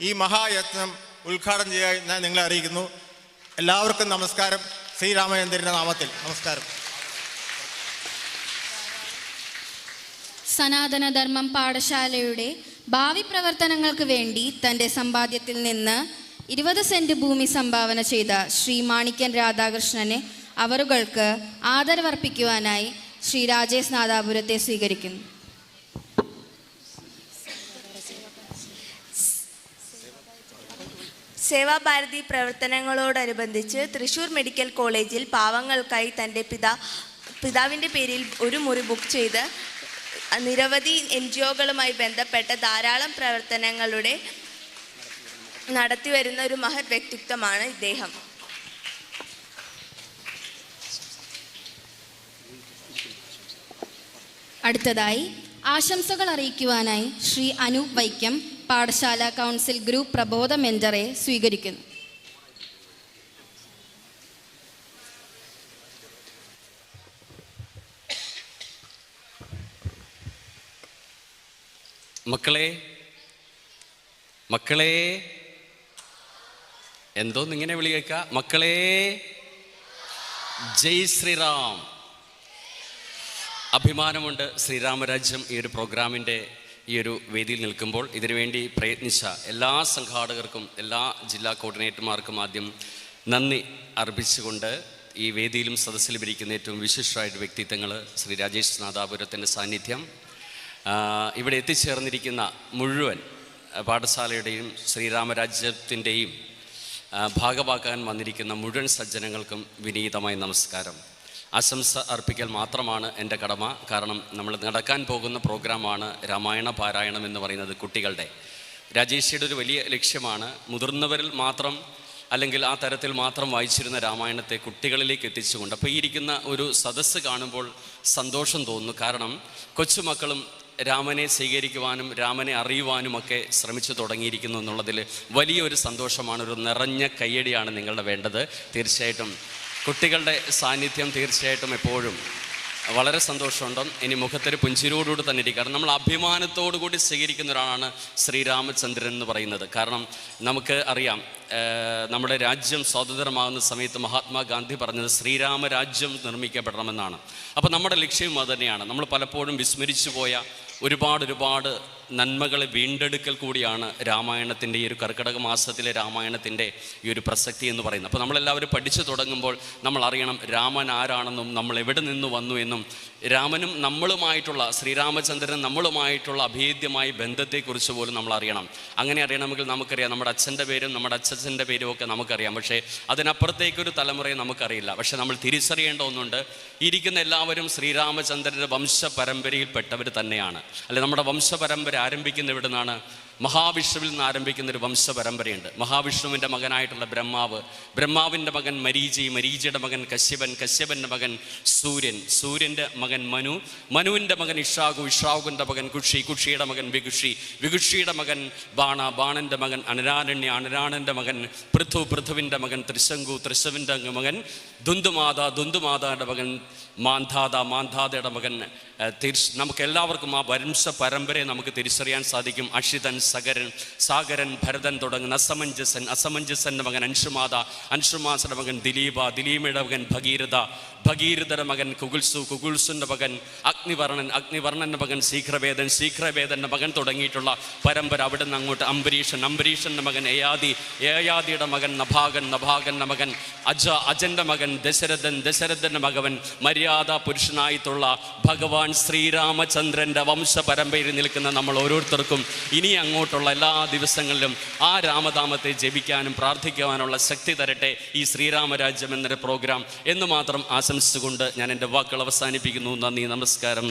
ഈ മഹായത്നം ഉദ്ഘാടനം ചെയ്യാൻ ഞാൻ നിങ്ങളെ അറിയിക്കുന്നു. എല്ലാവർക്കും നമസ്കാരം. ശ്രീരാമചന്ദ്രൻ്റെ നാമത്തിൽ നമസ്കാരം. സനാതനധർമ്മം പാഠശാലയുടെ ഭാവി പ്രവർത്തനങ്ങൾക്ക് വേണ്ടി തൻ്റെ സമ്പാദ്യത്തിൽ നിന്ന് 20 സെന്റ് ഭൂമി സംഭാവന ചെയ്ത ശ്രീ മാണിക്യൻ രാധാകൃഷ്ണനെ അവറുകൾക്ക് ആദരവർപ്പിക്കുവാനായി ശ്രീ രാജേഷ് നാദാപുരത്തെ സ്വീകരിക്കുന്നു. സേവാഭാരതി പ്രവർത്തനങ്ങളോടനുബന്ധിച്ച് തൃശൂർ മെഡിക്കൽ കോളേജിൽ പാവങ്ങൾക്കായി തൻ്റെ പിതാവിൻ്റെ പേരിൽ ഒരു മുറി ബുക്ക് ചെയ്ത് നിരവധി NGOകളുമായി ബന്ധപ്പെട്ട ധാരാളം പ്രവർത്തനങ്ങളുടെ നടത്തിവരുന്ന ഒരു മഹത് വ്യക്തിത്വമാണ് ഇദ്ദേഹം. അടുത്തതായി ആശംസകൾ അറിയിക്കുവാനായി ശ്രീ അനൂപ് വൈക്കം പാഠശാല കൗൺസിൽ ഗ്രൂപ്പ് പ്രബോധ മെന്ററെ സ്വീകരിക്കുന്നു. മക്കളെ എന്തോന്നിങ്ങനെ വിളി കേൾക്ക? മക്കളെ, ജയ് ശ്രീറാം. അഭിമാനമുണ്ട് ശ്രീരാമരാജ്യം ഈ ഒരു പ്രോഗ്രാമിൻ്റെ ഈ ഒരു വേദിയിൽ നിൽക്കുമ്പോൾ. ഇതിനുവേണ്ടി പ്രയത്നിച്ച എല്ലാ സംഘാടകർക്കും എല്ലാ ജില്ലാ കോർഡിനേറ്റർമാർക്കും ആദ്യം നന്ദി അർപ്പിച്ചുകൊണ്ട് ഈ വേദിയിലും സദസ്സിലും ഇരിക്കുന്ന ഏറ്റവും വിശിഷ്ടമായിട്ട് വ്യക്തിത്വങ്ങൾ, ശ്രീ രാജേഷ് നാദാപുരത്തിൻ്റെ സാന്നിധ്യം, ഇവിടെ എത്തിച്ചേർന്നിരിക്കുന്ന മുഴുവൻ പാഠശാലയുടെയും ശ്രീരാമരാജ്യത്തിൻ്റെയും ഭാഗമാക്കാൻ വന്നിരിക്കുന്ന മുഴുവൻ സജ്ജനങ്ങൾക്കും വിനീതമായ നമസ്കാരം. ആശംസ അർപ്പിക്കൽ മാത്രമാണ് എൻ്റെ കടമ. കാരണം നമ്മൾ നടക്കാൻ പോകുന്ന പ്രോഗ്രാമാണ് രാമായണ പാരായണം എന്ന് പറയുന്നത് കുട്ടികളുടെ. രാജേഷിയുടെ ഒരു വലിയ ലക്ഷ്യമാണ് മുതിർന്നവരിൽ മാത്രം അല്ലെങ്കിൽ ആ തരത്തിൽ മാത്രം വായിച്ചിരുന്ന രാമായണത്തെ കുട്ടികളിലേക്ക് എത്തിച്ചുകൊണ്ട്. അപ്പോൾ ഈ ഇരിക്കുന്ന ഒരു സദസ്സ് കാണുമ്പോൾ സന്തോഷം തോന്നുന്നു. കാരണം കൊച്ചുമക്കളും രാമനെ സ്വീകരിക്കുവാനും രാമനെ അറിയുവാനുമൊക്കെ ശ്രമിച്ചു തുടങ്ങിയിരിക്കുന്നു എന്നുള്ളതിൽ വലിയൊരു സന്തോഷമാണ്. ഒരു നിറഞ്ഞ കയ്യടിയാണ് നിങ്ങളുടെ വേണ്ടത്. തീർച്ചയായിട്ടും കുട്ടികളുടെ സാന്നിധ്യം തീർച്ചയായിട്ടും എപ്പോഴും വളരെ സന്തോഷമുണ്ട്. ഇനി മുഖത്തൊരു പുഞ്ചിരിയോടുകൂടി തന്നെ ഇരിക്കും. കാരണം നമ്മൾ അഭിമാനത്തോടു കൂടി സ്വീകരിക്കുന്ന ഒരാളാണ് ശ്രീരാമചന്ദ്രൻ എന്ന് പറയുന്നത്. കാരണം നമുക്ക് അറിയാം, നമ്മുടെ രാജ്യം സ്വാതന്ത്ര്യമാകുന്ന സമയത്ത് മഹാത്മാഗാന്ധി പറഞ്ഞത് ശ്രീരാമരാജ്യം നിർമ്മിക്കപ്പെടണമെന്നാണ്. അപ്പോൾ നമ്മുടെ ലക്ഷ്യവും അതുതന്നെയാണ്. നമ്മൾ പലപ്പോഴും വിസ്മരിച്ചു പോയ ഒരുപാട് നന്മകളെ വീണ്ടെടുക്കൽ കൂടിയാണ് രാമായണത്തിൻ്റെ ഈ ഒരു കർക്കിടക മാസത്തിലെ രാമായണത്തിൻ്റെ ഈ ഒരു പ്രസക്തി എന്ന് പറയുന്നത്. അപ്പോൾ നമ്മളെല്ലാവരും പഠിച്ചു തുടങ്ങുമ്പോൾ നമ്മൾ അറിയണം രാമൻ ആരാണെന്നും നമ്മൾ എവിടെ നിന്ന് വന്നു എന്നും രാമനും നമ്മളുമായിട്ടുള്ള ശ്രീരാമചന്ദ്രൻ നമ്മളുമായിട്ടുള്ള അഭേദ്യമായ ബന്ധത്തെക്കുറിച്ച് പോലും നമ്മൾ അറിയണം. അങ്ങനെ അറിയണമെങ്കിൽ നമുക്കറിയാം നമ്മുടെ അച്ഛൻ്റെ പേരും നമ്മുടെ അച്ഛൻ്റെ പേരും ഒക്കെ നമുക്കറിയാം. പക്ഷേ അതിനപ്പുറത്തേക്കൊരു തലമുറയെ നമുക്കറിയില്ല. പക്ഷേ നമ്മൾ തിരിച്ചറിയേണ്ട ഒന്നുണ്ട്, ഇരിക്കുന്ന എല്ലാവരും ശ്രീരാമചന്ദ്രൻ്റെ വംശപരമ്പരയിൽപ്പെട്ടവർ തന്നെയാണ്. അല്ലെ, നമ്മുടെ വംശപരമ്പര വംശപരമ്പര ആരംഭിക്കുന്ന ഇവിടെ നിന്നാണ്. മഹാവിഷ്ണുവിൽ നിന്ന് ആരംഭിക്കുന്ന ഒരു വംശപരമ്പരയുണ്ട്. മഹാവിഷ്ണുവിൻ്റെ മകനായിട്ടുള്ള ബ്രഹ്മാവ്, ബ്രഹ്മാവിൻ്റെ മകൻ മരീചി, മരീചിയുടെ മകൻ കശ്യപൻ, കശ്യപൻ്റെ മകൻ സൂര്യൻ, സൂര്യൻ്റെ മകൻ മനു, മനുവിൻ്റെ മകൻ ഇഷാകു, ഇഷാകുൻ്റെ മകൻ കുഷി, കുഷിയുടെ മകൻ വികുഷി, വികുഷിയുടെ മകൻ ബാണ, ബാണൻ്റെ മകൻ അനരാരണ്യ, അനരാണൻ്റെ മകൻ പൃഥു, പൃഥുവിൻ്റെ മകൻ ത്രിശങ്കു, ത്രിശവിൻ്റെ മകൻ ദുന്ദുമാത, ദുന്ദുമാതായുടെ മകൻ മാന്ധാത, മാന്ധാതയുടെ മകൻ നമുക്ക് എല്ലാവർക്കും ആ വംശ പരമ്പരയെ നമുക്ക് തിരിച്ചറിയാൻ സാധിക്കും. അഷിതൻ, സകരൻ, സാഗരൻ, ഭരതൻ തുടങ്ങുന്ന അസമഞ്ജസൻ, അസമഞ്ജസൻ്റെ മകൻ അൻഷുമാത, അൻഷുമാസയുടെ മകൻ ദിലീപ, ദിലീപയുടെ മകൻ ഭഗീരഥ, ഭഗീരഥയുടെ മകൻ കുകുൽസു, കുകുൽസുൻ്റെ മകൻ അഗ്നിവർണൻ, അഗ്നിവർണൻ്റെ മകൻ ശീഘ്രവേദൻ, ശീഘ്രവേദൻ്റെ മകൻ തുടങ്ങിയിട്ടുള്ള പരമ്പര. അവിടെ നിന്ന് അങ്ങോട്ട് അംബരീഷൻ, അംബരീഷൻ്റെ മകൻ യയാതി, യയാതിയുടെ മകൻ നഭാഗൻ, നഭാഗൻ്റെ മകൻ അജ, അജൻ്റെ മകൻ ദശരഥൻ, ദശരഥൻ്റെ മകൻ മര്യാദ പുരുഷനായിട്ടുള്ള ഭഗവാൻ ശ്രീരാമചന്ദ്രൻ്റെ വംശപരമ്പരയിൽ നിൽക്കുന്ന നമ്മൾ ഓരോരുത്തർക്കും ഇനി അങ്ങോട്ടുള്ള എല്ലാ ദിവസങ്ങളിലും ആ രാമനാമത്തെ ജപിക്കാനും പ്രാർത്ഥിക്കുവാനുള്ള ശക്തി തരട്ടെ ഈ ശ്രീരാമരാജ്യം എന്നൊരു പ്രോഗ്രാം എന്ന് മാത്രം ആശംസിച്ചുകൊണ്ട് ഞാൻ എൻ്റെ വാക്കുകൾ അവസാനിപ്പിക്കുന്നു. നന്ദി, നമസ്കാരം.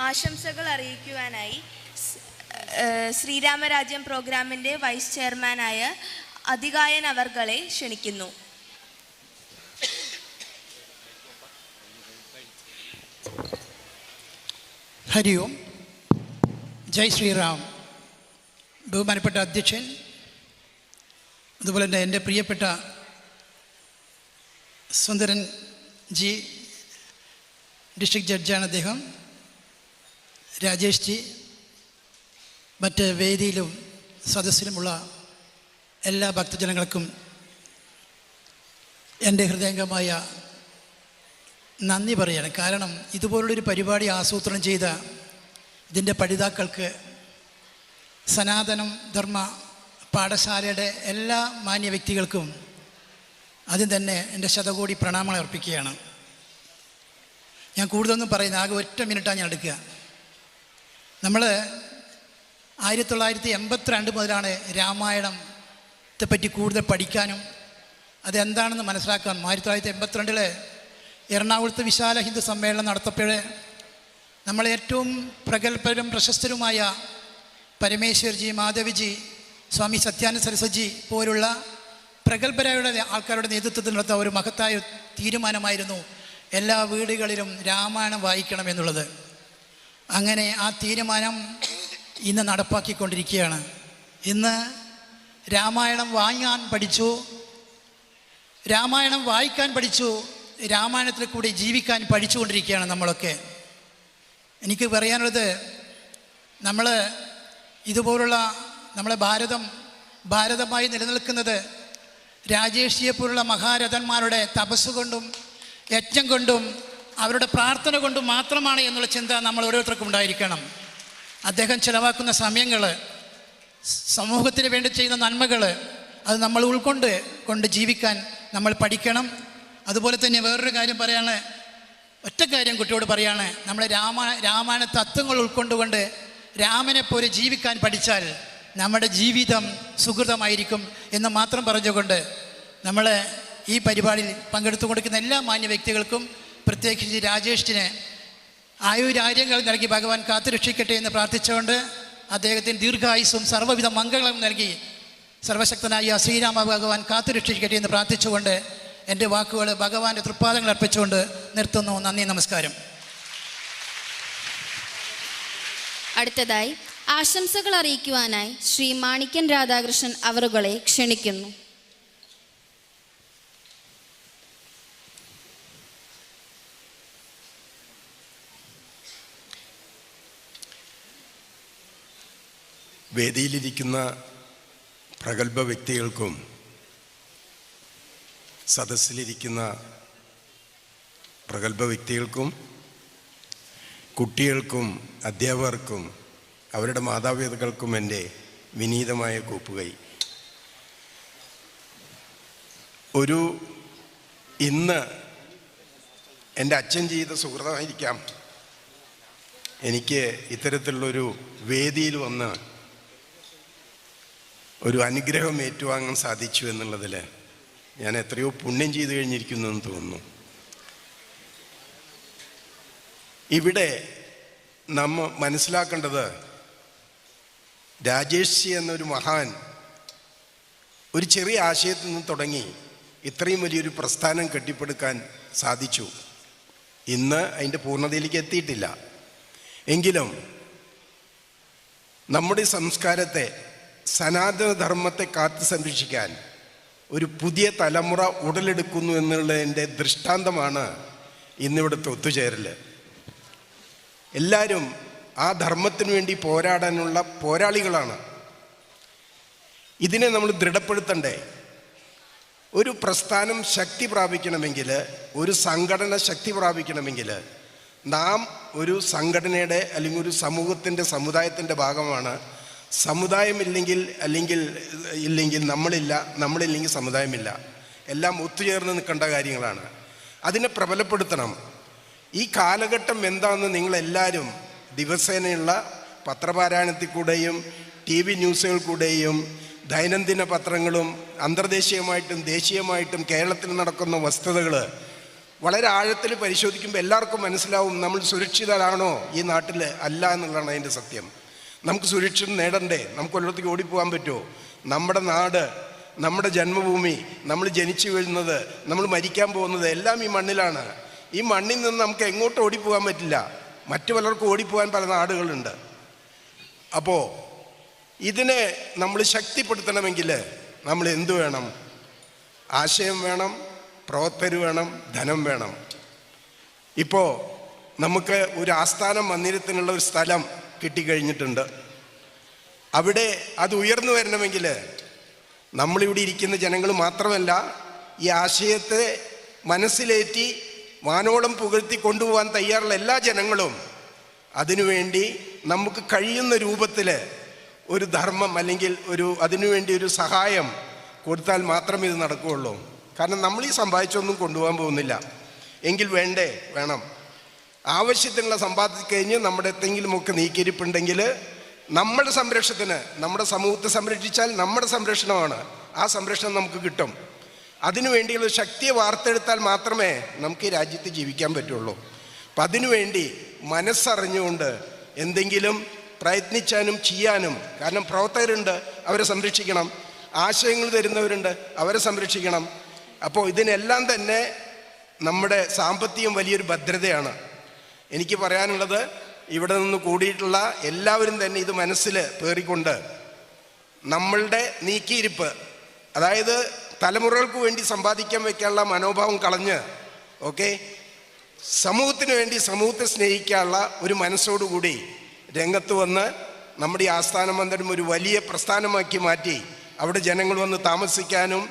ആശംസകൾ അറിയിക്കുവാനായി ശ്രീരാമരാജ്യം പ്രോഗ്രാമിൻ്റെ വൈസ് ചെയർമാനായ അതികായൻ അവർകളെ ക്ഷണിക്കുന്നു. ഹരി ഓം, ജയ് ശ്രീറാം. ബഹുമാനപ്പെട്ട അധ്യക്ഷൻ, അതുപോലെ തന്നെ എൻ്റെ പ്രിയപ്പെട്ട സുന്ദരൻ ജി, ഡിസ്ട്രിക്ട് ജഡ്ജാണ് അദ്ദേഹം, രാജേഷ് ജി, മറ്റ് വേദിയിലും സദസ്സിലുമുള്ള എല്ലാ ഭക്തജനങ്ങൾക്കും എൻ്റെ ഹൃദയംഗമായ നന്ദി പറയാണ്. കാരണം ഇതുപോലുള്ളൊരു പരിപാടി ആസൂത്രണം ചെയ്ത ഇതിൻ്റെ പഠിതാക്കൾക്ക്, സനാതനം ധർമ്മ പാഠശാലയുടെ എല്ലാ മാന്യ വ്യക്തികൾക്കും ആദ്യം തന്നെ എൻ്റെ ശതകോടി പ്രണാമങ്ങൾ അർപ്പിക്കുകയാണ്. ഞാൻ കൂടുതലൊന്നും പറയുന്നത്, ആകെ ഒറ്റ മിനിറ്റാണ് ഞാൻ എടുക്കുക. നമ്മൾ 1982 മുതലാണ് രാമായണത്തെ പറ്റി കൂടുതൽ പഠിക്കാനും അതെന്താണെന്ന് മനസ്സിലാക്കാനും. 1982 എറണാകുളത്ത് വിശാല ഹിന്ദു സമ്മേളനം നടത്തപ്പോൾ നമ്മൾ ഏറ്റവും പ്രഗത്ഭരും പ്രശസ്തരുമായ പരമേശ്വർജി, മാധവിജി, സ്വാമി സത്യാനന്ദ സരസ്വതി പോലുള്ള പ്രഗത്ഭരായ ആൾക്കാരുടെ നേതൃത്വത്തിൽ നടത്ത ഒരു മഹത്തായ തീരുമാനമായിരുന്നു എല്ലാ വീടുകളിലും രാമായണം വായിക്കണമെന്നുള്ളത്. അങ്ങനെ ആ തീരുമാനം ഇന്ന് നടപ്പാക്കിക്കൊണ്ടിരിക്കുകയാണ്. ഇന്ന് രാമായണം വാങ്ങാൻ പഠിച്ചു, രാമായണം വായിക്കാൻ പഠിച്ചു, രാമായണത്തിൽ കൂടി ജീവിക്കാൻ പഠിച്ചുകൊണ്ടിരിക്കുകയാണ് നമ്മളൊക്കെ. എനിക്ക് പറയാനുള്ളത്, നമ്മൾ ഇതുപോലുള്ള നമ്മളെ ഭാരതമായി നിലനിൽക്കുന്നത് രാജേഷിയെപ്പോലുള്ള മഹാരഥന്മാരുടെ തപസ് കൊണ്ടും യജ്ഞം കൊണ്ടും അവരുടെ പ്രാർത്ഥന കൊണ്ടും മാത്രമാണ് എന്നുള്ള ചിന്ത നമ്മൾ ഓരോരുത്തർക്കും ഉണ്ടായിരിക്കണം. അദ്ദേഹം ചിലവാക്കുന്ന സമയങ്ങൾ, സമൂഹത്തിന് വേണ്ടി ചെയ്യുന്ന നന്മകൾ, അത് നമ്മൾ കൊണ്ട് ജീവിക്കാൻ നമ്മൾ പഠിക്കണം. അതുപോലെ തന്നെ വേറൊരു കാര്യം പറയാണ്, ഒറ്റ കാര്യം കുട്ടിയോട് പറയാണ്, നമ്മൾ രാമായണ തത്വങ്ങൾ ഉൾക്കൊണ്ടുകൊണ്ട് രാമനെപ്പോലെ ജീവിക്കാൻ പഠിച്ചാൽ നമ്മുടെ ജീവിതം സുഹൃതമായിരിക്കും എന്ന് മാത്രം പറഞ്ഞുകൊണ്ട് നമ്മൾ ഈ പരിപാടിയിൽ പങ്കെടുത്തു കൊടുക്കുന്ന എല്ലാ മാന്യ വ്യക്തികൾക്കും, പ്രത്യേകിച്ച് രാജേഷിന് ആയുരാര്യങ്ങൾ നൽകി ഭഗവാൻ കാത്തുരക്ഷിക്കട്ടെ എന്ന് പ്രാർത്ഥിച്ചുകൊണ്ട് അദ്ദേഹത്തിന് ദീർഘായുസ്സും സർവ്വവിധ മംഗളവും നൽകി സർവശക്തനായ ശ്രീരാമ ഭഗവാൻ കാത്തുരക്ഷിക്കട്ടെ എന്ന് പ്രാർത്ഥിച്ചുകൊണ്ട് എൻ്റെ വാക്കുകൾ ഭഗവാന്റെ തൃപ്പാദങ്ങൾ അർപ്പിച്ചുകൊണ്ട് നിർത്തുന്നു. നന്ദി, നമസ്കാരം. അടുത്തതായി ആശംസകൾ അറിയിക്കുവാനായി ശ്രീ മാണിക്യൻ രാധാകൃഷ്ണൻ അവറുകളെ ക്ഷണിക്കുന്നു. വേദിയിലിരിക്കുന്ന പ്രഗത്ഭ വ്യക്തികൾക്കും സദസ്സിലിരിക്കുന്ന പ്രഗത്ഭ വ്യക്തികൾക്കും കുട്ടികൾക്കും അധ്യാപകർക്കും അവരുടെ മാതാപിതാക്കൾക്കും എൻ്റെ വിനീതമായ കൂപ്പുകൈ. ഇന്ന് എൻ്റെ അച്ഛൻ ചെയ്ത സുഹൃതമായിരിക്കാം എനിക്ക് ഇത്തരത്തിലുള്ളൊരു വേദിയിൽ വന്ന് ഒരു അനുഗ്രഹം ഏറ്റുവാങ്ങാൻ സാധിച്ചു എന്നുള്ളതിൽ ഞാൻ എത്രയോ പുണ്യം ചെയ്തു കഴിഞ്ഞിരിക്കുന്നു എന്ന് തോന്നുന്നു. ഇവിടെ നമ്മൾ മനസ്സിലാക്കേണ്ടത്, രാജേഷ് എന്നൊരു മഹാൻ ഒരു ചെറിയ ആശയത്തിൽ നിന്ന് തുടങ്ങി ഇത്രയും വലിയൊരു പ്രസ്ഥാനം കെട്ടിപ്പടുക്കാൻ സാധിച്ചു. ഇന്ന് അതിൻ്റെ പൂർണ്ണതയിലേക്ക് എത്തിയിട്ടില്ല. എങ്കിലും നമ്മുടെ സംസ്കാരത്തെ, സനാതനധർമ്മത്തെ കാത്തു സംരക്ഷിക്കാൻ ഒരു പുതിയ തലമുറ ഉടലെടുക്കുന്നു എന്നുള്ളതിൻ്റെ ദൃഷ്ടാന്തമാണ് ഇന്നിവിടുത്തെ ഒത്തുചേരൽ. എല്ലാവരും ആ ധർമ്മത്തിന് വേണ്ടി പോരാടാനുള്ള പോരാളികളാണ്. ഇതിനെ നമ്മൾ ദൃഢപ്പെടുത്തണ്ടേ? ഒരു പ്രസ്ഥാനം ശക്തി പ്രാപിക്കണമെങ്കിൽ, ഒരു സംഘടന ശക്തി പ്രാപിക്കണമെങ്കിൽ നാം ഒരു സംഘടനയുടെ അല്ലെങ്കിൽ ഒരു സമൂഹത്തിൻ്റെ, സമുദായത്തിൻ്റെ ഭാഗമാണ്. സമുദായമില്ലെങ്കിൽ നമ്മളില്ലെങ്കിൽ സമുദായമില്ല. എല്ലാം ഒത്തുചേർന്ന് നിൽക്കേണ്ട കാര്യങ്ങളാണ്. അതിനെ പ്രബലപ്പെടുത്തണം. ഈ കാലഘട്ടം എന്താണെന്ന് നിങ്ങളെല്ലാവരും ദിവസേനയുള്ള പത്രപാരായണത്തിൽ കൂടെയും TV ന്യൂസുകൾ കൂടെയും ദൈനംദിന പത്രങ്ങളും അന്തർദേശീയമായിട്ടും ദേശീയമായിട്ടും കേരളത്തിൽ നടക്കുന്ന വസ്തുതകൾ വളരെ ആഴത്തിൽ പരിശോധിക്കുമ്പോൾ എല്ലാവർക്കും മനസ്സിലാവും നമ്മൾ സുരക്ഷിതരാണോ ഈ നാട്ടിൽ അല്ല എന്നുള്ളതാണ് അതിൻ്റെ സത്യം. നമുക്ക് സുരക്ഷിതം നേടണ്ടേ? നമുക്ക് ഒരിടത്തേക്ക് ഓടിപ്പോകാൻ പറ്റുമോ? നമ്മുടെ നാട്, നമ്മുടെ ജന്മഭൂമി, നമ്മൾ ജനിച്ചു വീഴുന്നത്, നമ്മൾ മരിക്കാൻ പോകുന്നത് എല്ലാം ഈ മണ്ണിലാണ്. ഈ മണ്ണിൽ നിന്ന് നമുക്ക് എങ്ങോട്ടും ഓടിപ്പോകാൻ പറ്റില്ല. മറ്റു പലർക്കും ഓടിപ്പോകാൻ പല നാടുകളുണ്ട്. അപ്പോൾ ഇതിനെ നമ്മൾ ശക്തിപ്പെടുത്തണമെങ്കിൽ നമ്മൾ എന്തു വേണം? ആശയം വേണം, പ്രവർത്തകർ വേണം, ധനം വേണം. ഇപ്പോൾ നമുക്ക് ഒരു ആസ്ഥാന മന്ദിരത്തിനുള്ള ഒരു സ്ഥലം കിട്ടിക്കഴിഞ്ഞിട്ടുണ്ട്. അവിടെ അത് ഉയർന്നു വരണമെങ്കിൽ നമ്മളിവിടെ ഇരിക്കുന്ന ജനങ്ങൾ മാത്രമല്ല, ഈ ആശയത്തെ മനസ്സിലേറ്റി വാനോളം പുകഴ്ത്തി കൊണ്ടുപോകാൻ തയ്യാറുള്ള എല്ലാ ജനങ്ങളും അതിനുവേണ്ടി നമുക്ക് കഴിയുന്ന രൂപത്തിൽ ഒരു ധർമ്മം അല്ലെങ്കിൽ അതിനുവേണ്ടി ഒരു സഹായം കൊടുത്താൽ മാത്രമേ ഇത് നടക്കുകയുള്ളൂ. കാരണം നമ്മൾ ഈ സമ്പാദിച്ചൊന്നും കൊണ്ടുപോകാൻ പോകുന്നില്ല. എങ്കിൽ വേണം. ആവശ്യത്തിനുള്ള സമ്പാദിച്ച് കഴിഞ്ഞ് നമ്മുടെ എന്തെങ്കിലുമൊക്കെ നീക്കിയിരിപ്പുണ്ടെങ്കിൽ നമ്മുടെ സംരക്ഷണത്തിന്, നമ്മുടെ സമൂഹത്തെ സംരക്ഷിച്ചാൽ നമ്മുടെ സംരക്ഷണമാണ്. ആ സംരക്ഷണം നമുക്ക് കിട്ടും. അതിനുവേണ്ടിയുള്ള ശക്തിയെ വാർത്തെടുത്താൽ മാത്രമേ നമുക്ക് ഈ രാജ്യത്ത് ജീവിക്കാൻ പറ്റുള്ളൂ. അപ്പം അതിനുവേണ്ടി മനസ്സറിഞ്ഞുകൊണ്ട് എന്തെങ്കിലും പ്രയത്നിച്ചാനും ചെയ്യാനും, കാരണം പ്രവർത്തകരുണ്ട്, അവരെ സംരക്ഷിക്കണം. ആശയങ്ങൾ തരുന്നവരുണ്ട്, അവരെ സംരക്ഷിക്കണം. അപ്പോൾ ഇതിനെല്ലാം തന്നെ നമ്മുടെ സാമ്പത്തികം വലിയൊരു ഭദ്രതയാണ്. എനിക്ക് പറയാനുള്ളത്, ഇവിടെ നിന്ന് കൂടിയിട്ടുള്ള എല്ലാവരും തന്നെ ഇത് മനസ്സിൽ പേറിക്കൊണ്ട് നമ്മളുടെ നീക്കിയിരിപ്പ്, അതായത് തലമുറകൾക്ക് വേണ്ടി സമ്പാദിക്കാൻ വയ്ക്കാനുള്ള മനോഭാവം കളഞ്ഞ് സമൂഹത്തിന് വേണ്ടി, സമൂഹത്തെ സ്നേഹിക്കാനുള്ള ഒരു മനസ്സോടുകൂടി രംഗത്ത് വന്ന് നമ്മുടെ ഈ ആസ്ഥാന മന്ദിരം ഒരു വലിയ പ്രസ്ഥാനമാക്കി മാറ്റി അവിടെ ജനങ്ങൾ വന്ന് താമസിക്കാനും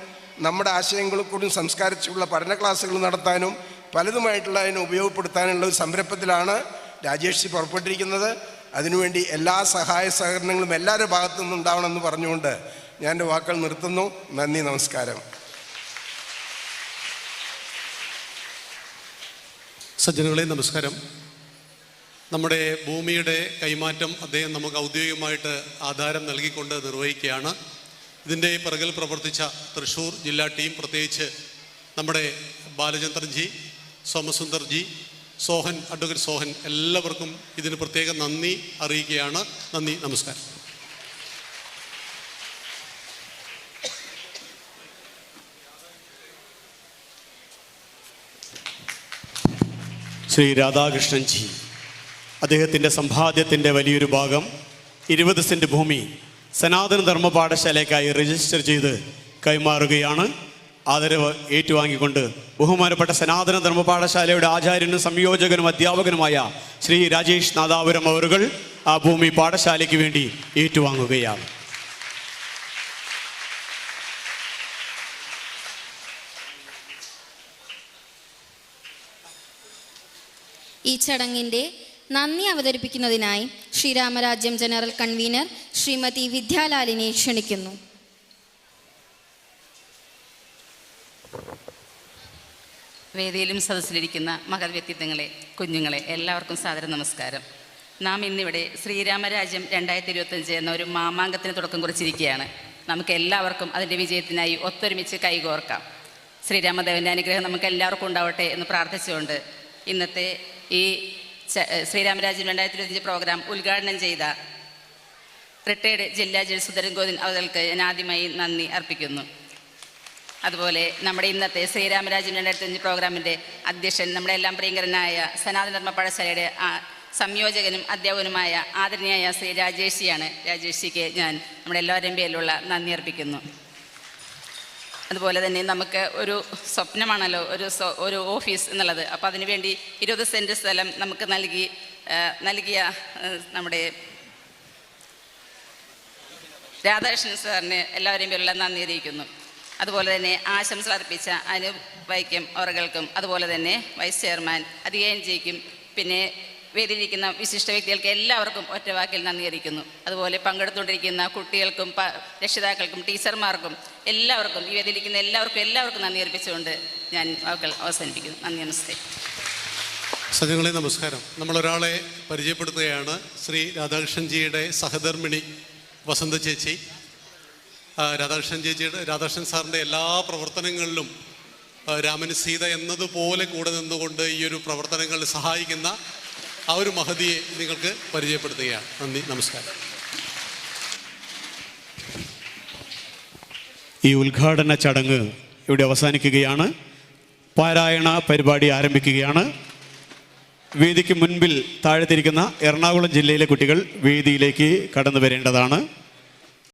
നമ്മുടെ ആശയങ്ങളെ കൂടി സംസ്കാരിച്ചുള്ള പഠന ക്ലാസ്സുകൾ നടത്താനും പലതുമായിട്ടുള്ള അതിനെ ഉപയോഗപ്പെടുത്താനുള്ള ഒരു സംരംഭത്തിലാണ് രാജേഷ് പുറപ്പെട്ടിരിക്കുന്നത്. അതിനുവേണ്ടി എല്ലാ സഹായ സഹകരണങ്ങളും എല്ലാവരുടെ ഭാഗത്തു നിന്നുണ്ടാവണമെന്ന് പറഞ്ഞുകൊണ്ട് ഞാൻ എൻ്റെ വാക്കുകൾ നിർത്തുന്നു. നന്ദി, നമസ്കാരം. സജ്ജനങ്ങളെ നമസ്കാരം. നമ്മുടെ ഭൂമിയുടെ കൈമാറ്റം അദ്ദേഹം നമുക്ക് ഔദ്യോഗികമായിട്ട് ആധാരം നൽകിക്കൊണ്ട് നിർവഹിക്കുകയാണ്. ഇതിൻ്റെ പിറകിൽ പ്രവർത്തിച്ച തൃശ്ശൂർ ജില്ലാ ടീം, പ്രത്യേകിച്ച് നമ്മുടെ ബാലചന്ദ്രൻജി, സോമസുന്ദർജി, അഡ്വക്കേറ്റ് സോഹൻ, എല്ലാവർക്കും ഇതിന് പ്രത്യേക നന്ദി അറിയിക്കുകയാണ്. നന്ദി, നമസ്കാരം. ശ്രീ രാധാകൃഷ്ണൻജി അദ്ദേഹത്തിൻ്റെ സമ്പാദ്യത്തിൻ്റെ വലിയൊരു ഭാഗം 20 സെൻറ്റ് ഭൂമി സനാതന ധർമ്മ പാഠശാലയ്ക്കായി രജിസ്റ്റർ ചെയ്ത് കൈമാറുകയാണ്. ആദരവ് ഏറ്റുവാങ്ങിക്കൊണ്ട് ബഹുമാനപ്പെട്ട സനാതന ധർമ്മ പാഠശാലയുടെ ആചാര്യനും സംയോജകനും അധ്യാപകനുമായ ശ്രീ രാജേഷ് നാദാപുരം അവറുകൾ ആ ഭൂമി പാഠശാലയ്ക്ക് വേണ്ടി ഏറ്റുവാങ്ങുകയാണ്. ഈ ചടങ്ങിൻ്റെ നന്ദി അവതരിപ്പിക്കുന്നതിനായി ശ്രീരാമരാജ്യം ജനറൽ കൺവീനർ ശ്രീമതി വിദ്യാലാലിനെ ക്ഷണിക്കുന്നു. വേദിയിലും സദസ്സിലിരിക്കുന്ന മഹത് വ്യക്തിത്വങ്ങളെ, കുഞ്ഞുങ്ങളെ, എല്ലാവർക്കും സാദര നമസ്കാരം. നാം ഇന്നിവിടെ ശ്രീരാമരാജ്യം 2025 എന്ന ഒരു മാമാങ്കത്തിന് തുടക്കം കുറിച്ചിരിക്കുകയാണ്. നമുക്ക് എല്ലാവർക്കും അതിൻ്റെ വിജയത്തിനായി ഒത്തൊരുമിച്ച് കൈകോർക്കാം. ശ്രീരാമദേവൻ്റെ അനുഗ്രഹം നമുക്ക് എല്ലാവർക്കും ഉണ്ടാവട്ടെ എന്ന് പ്രാർത്ഥിച്ചുകൊണ്ട് ഇന്നത്തെ ഈ ശ്രീരാമരാജ്യം 2025 പ്രോഗ്രാം ഉദ്ഘാടനം ചെയ്ത റിട്ടയർഡ് ജില്ലാ ജഡ്ജി സുധരൻ ഗോവിൻ അവർക്ക് ഞാൻ ആദ്യമായി നന്ദി അർപ്പിക്കുന്നു. അതുപോലെ നമ്മുടെ ഇന്നത്തെ ശ്രീരാമരാജ്യം 2025 പ്രോഗ്രാമിൻ്റെ അധ്യക്ഷൻ നമ്മുടെ എല്ലാം പ്രിയങ്കരനായ സനാതന ധർമ്മ പാഠശാലയുടെ സംയോജകനും അധ്യാപകനുമായ ആദരണീയായ ശ്രീ രാജേഷിയാണ്. രാജേഷിക്ക് ഞാൻ നമ്മുടെ എല്ലാവരുടെയും പേരിലുള്ള നന്ദി അർപ്പിക്കുന്നു. അതുപോലെ തന്നെ നമുക്ക് ഒരു സ്വപ്നമാണല്ലോ ഒരു ഓഫീസ് എന്നുള്ളത്. അപ്പോൾ അതിനുവേണ്ടി 20 സെൻറ്റ് സ്ഥലം നമുക്ക് നൽകിയ നമ്മുടെ രാധാകൃഷ്ണൻ സാറിന് എല്ലാവരെയും പേരുള്ള നന്ദി അറിയിക്കുന്നു. അതുപോലെ തന്നെ ആശംസ അർപ്പിച്ച അനൂപ് വൈക്കം അവറുകൾക്കും അതുപോലെ തന്നെ വൈസ് ചെയർമാൻ അധികായൻ ജിക്കും പിന്നെ വേദിയിലിരിക്കുന്ന വിശിഷ്ട വ്യക്തികൾക്ക് എല്ലാവർക്കും ഒറ്റവാക്കിൽ നന്ദി അറിയിക്കുന്നു. അതുപോലെ പങ്കെടുത്തുകൊണ്ടിരിക്കുന്ന കുട്ടികൾക്കും രക്ഷിതാക്കൾക്കും ടീച്ചർമാർക്കും എല്ലാവർക്കും ഈ വേദിയിലിരിക്കുന്ന എല്ലാവർക്കും നന്ദി അർപ്പിച്ചുകൊണ്ട് ഞാൻ വാക്കുകൾ അവസാനിപ്പിക്കുന്നു. നന്ദി, നമസ്തേ. സജ്ജങ്ങളെ നമസ്കാരം. നമ്മളൊരാളെ പരിചയപ്പെടുത്തുകയാണ്. ശ്രീ രാധാകൃഷ്ണൻജിയുടെ സഹധർമ്മിണി വസന്ത ചേച്ചി. രാധാകൃഷ്ണൻ സാറിൻ്റെ എല്ലാ പ്രവർത്തനങ്ങളിലും രാമന് സീത എന്നതുപോലെ കൂടെ നിന്നുകൊണ്ട് ഈ ഒരു പ്രവർത്തനങ്ങളിൽ സഹായിക്കുന്ന ആ ഒരു മഹതിയെ നിങ്ങൾക്ക് പരിചയപ്പെടുത്തുകയാണ്. നന്ദി, നമസ്കാരം. ഈ ഉദ്ഘാടന ചടങ്ങ് ഇവിടെ അവസാനിക്കുകയാണ്. പാരായണ പരിപാടി ആരംഭിക്കുകയാണ്. വേദിക്ക് മുൻപിൽ താഴെത്തിരിക്കുന്ന എറണാകുളം ജില്ലയിലെ കുട്ടികൾ വേദിയിലേക്ക് കടന്നു വരേണ്ടതാണ്.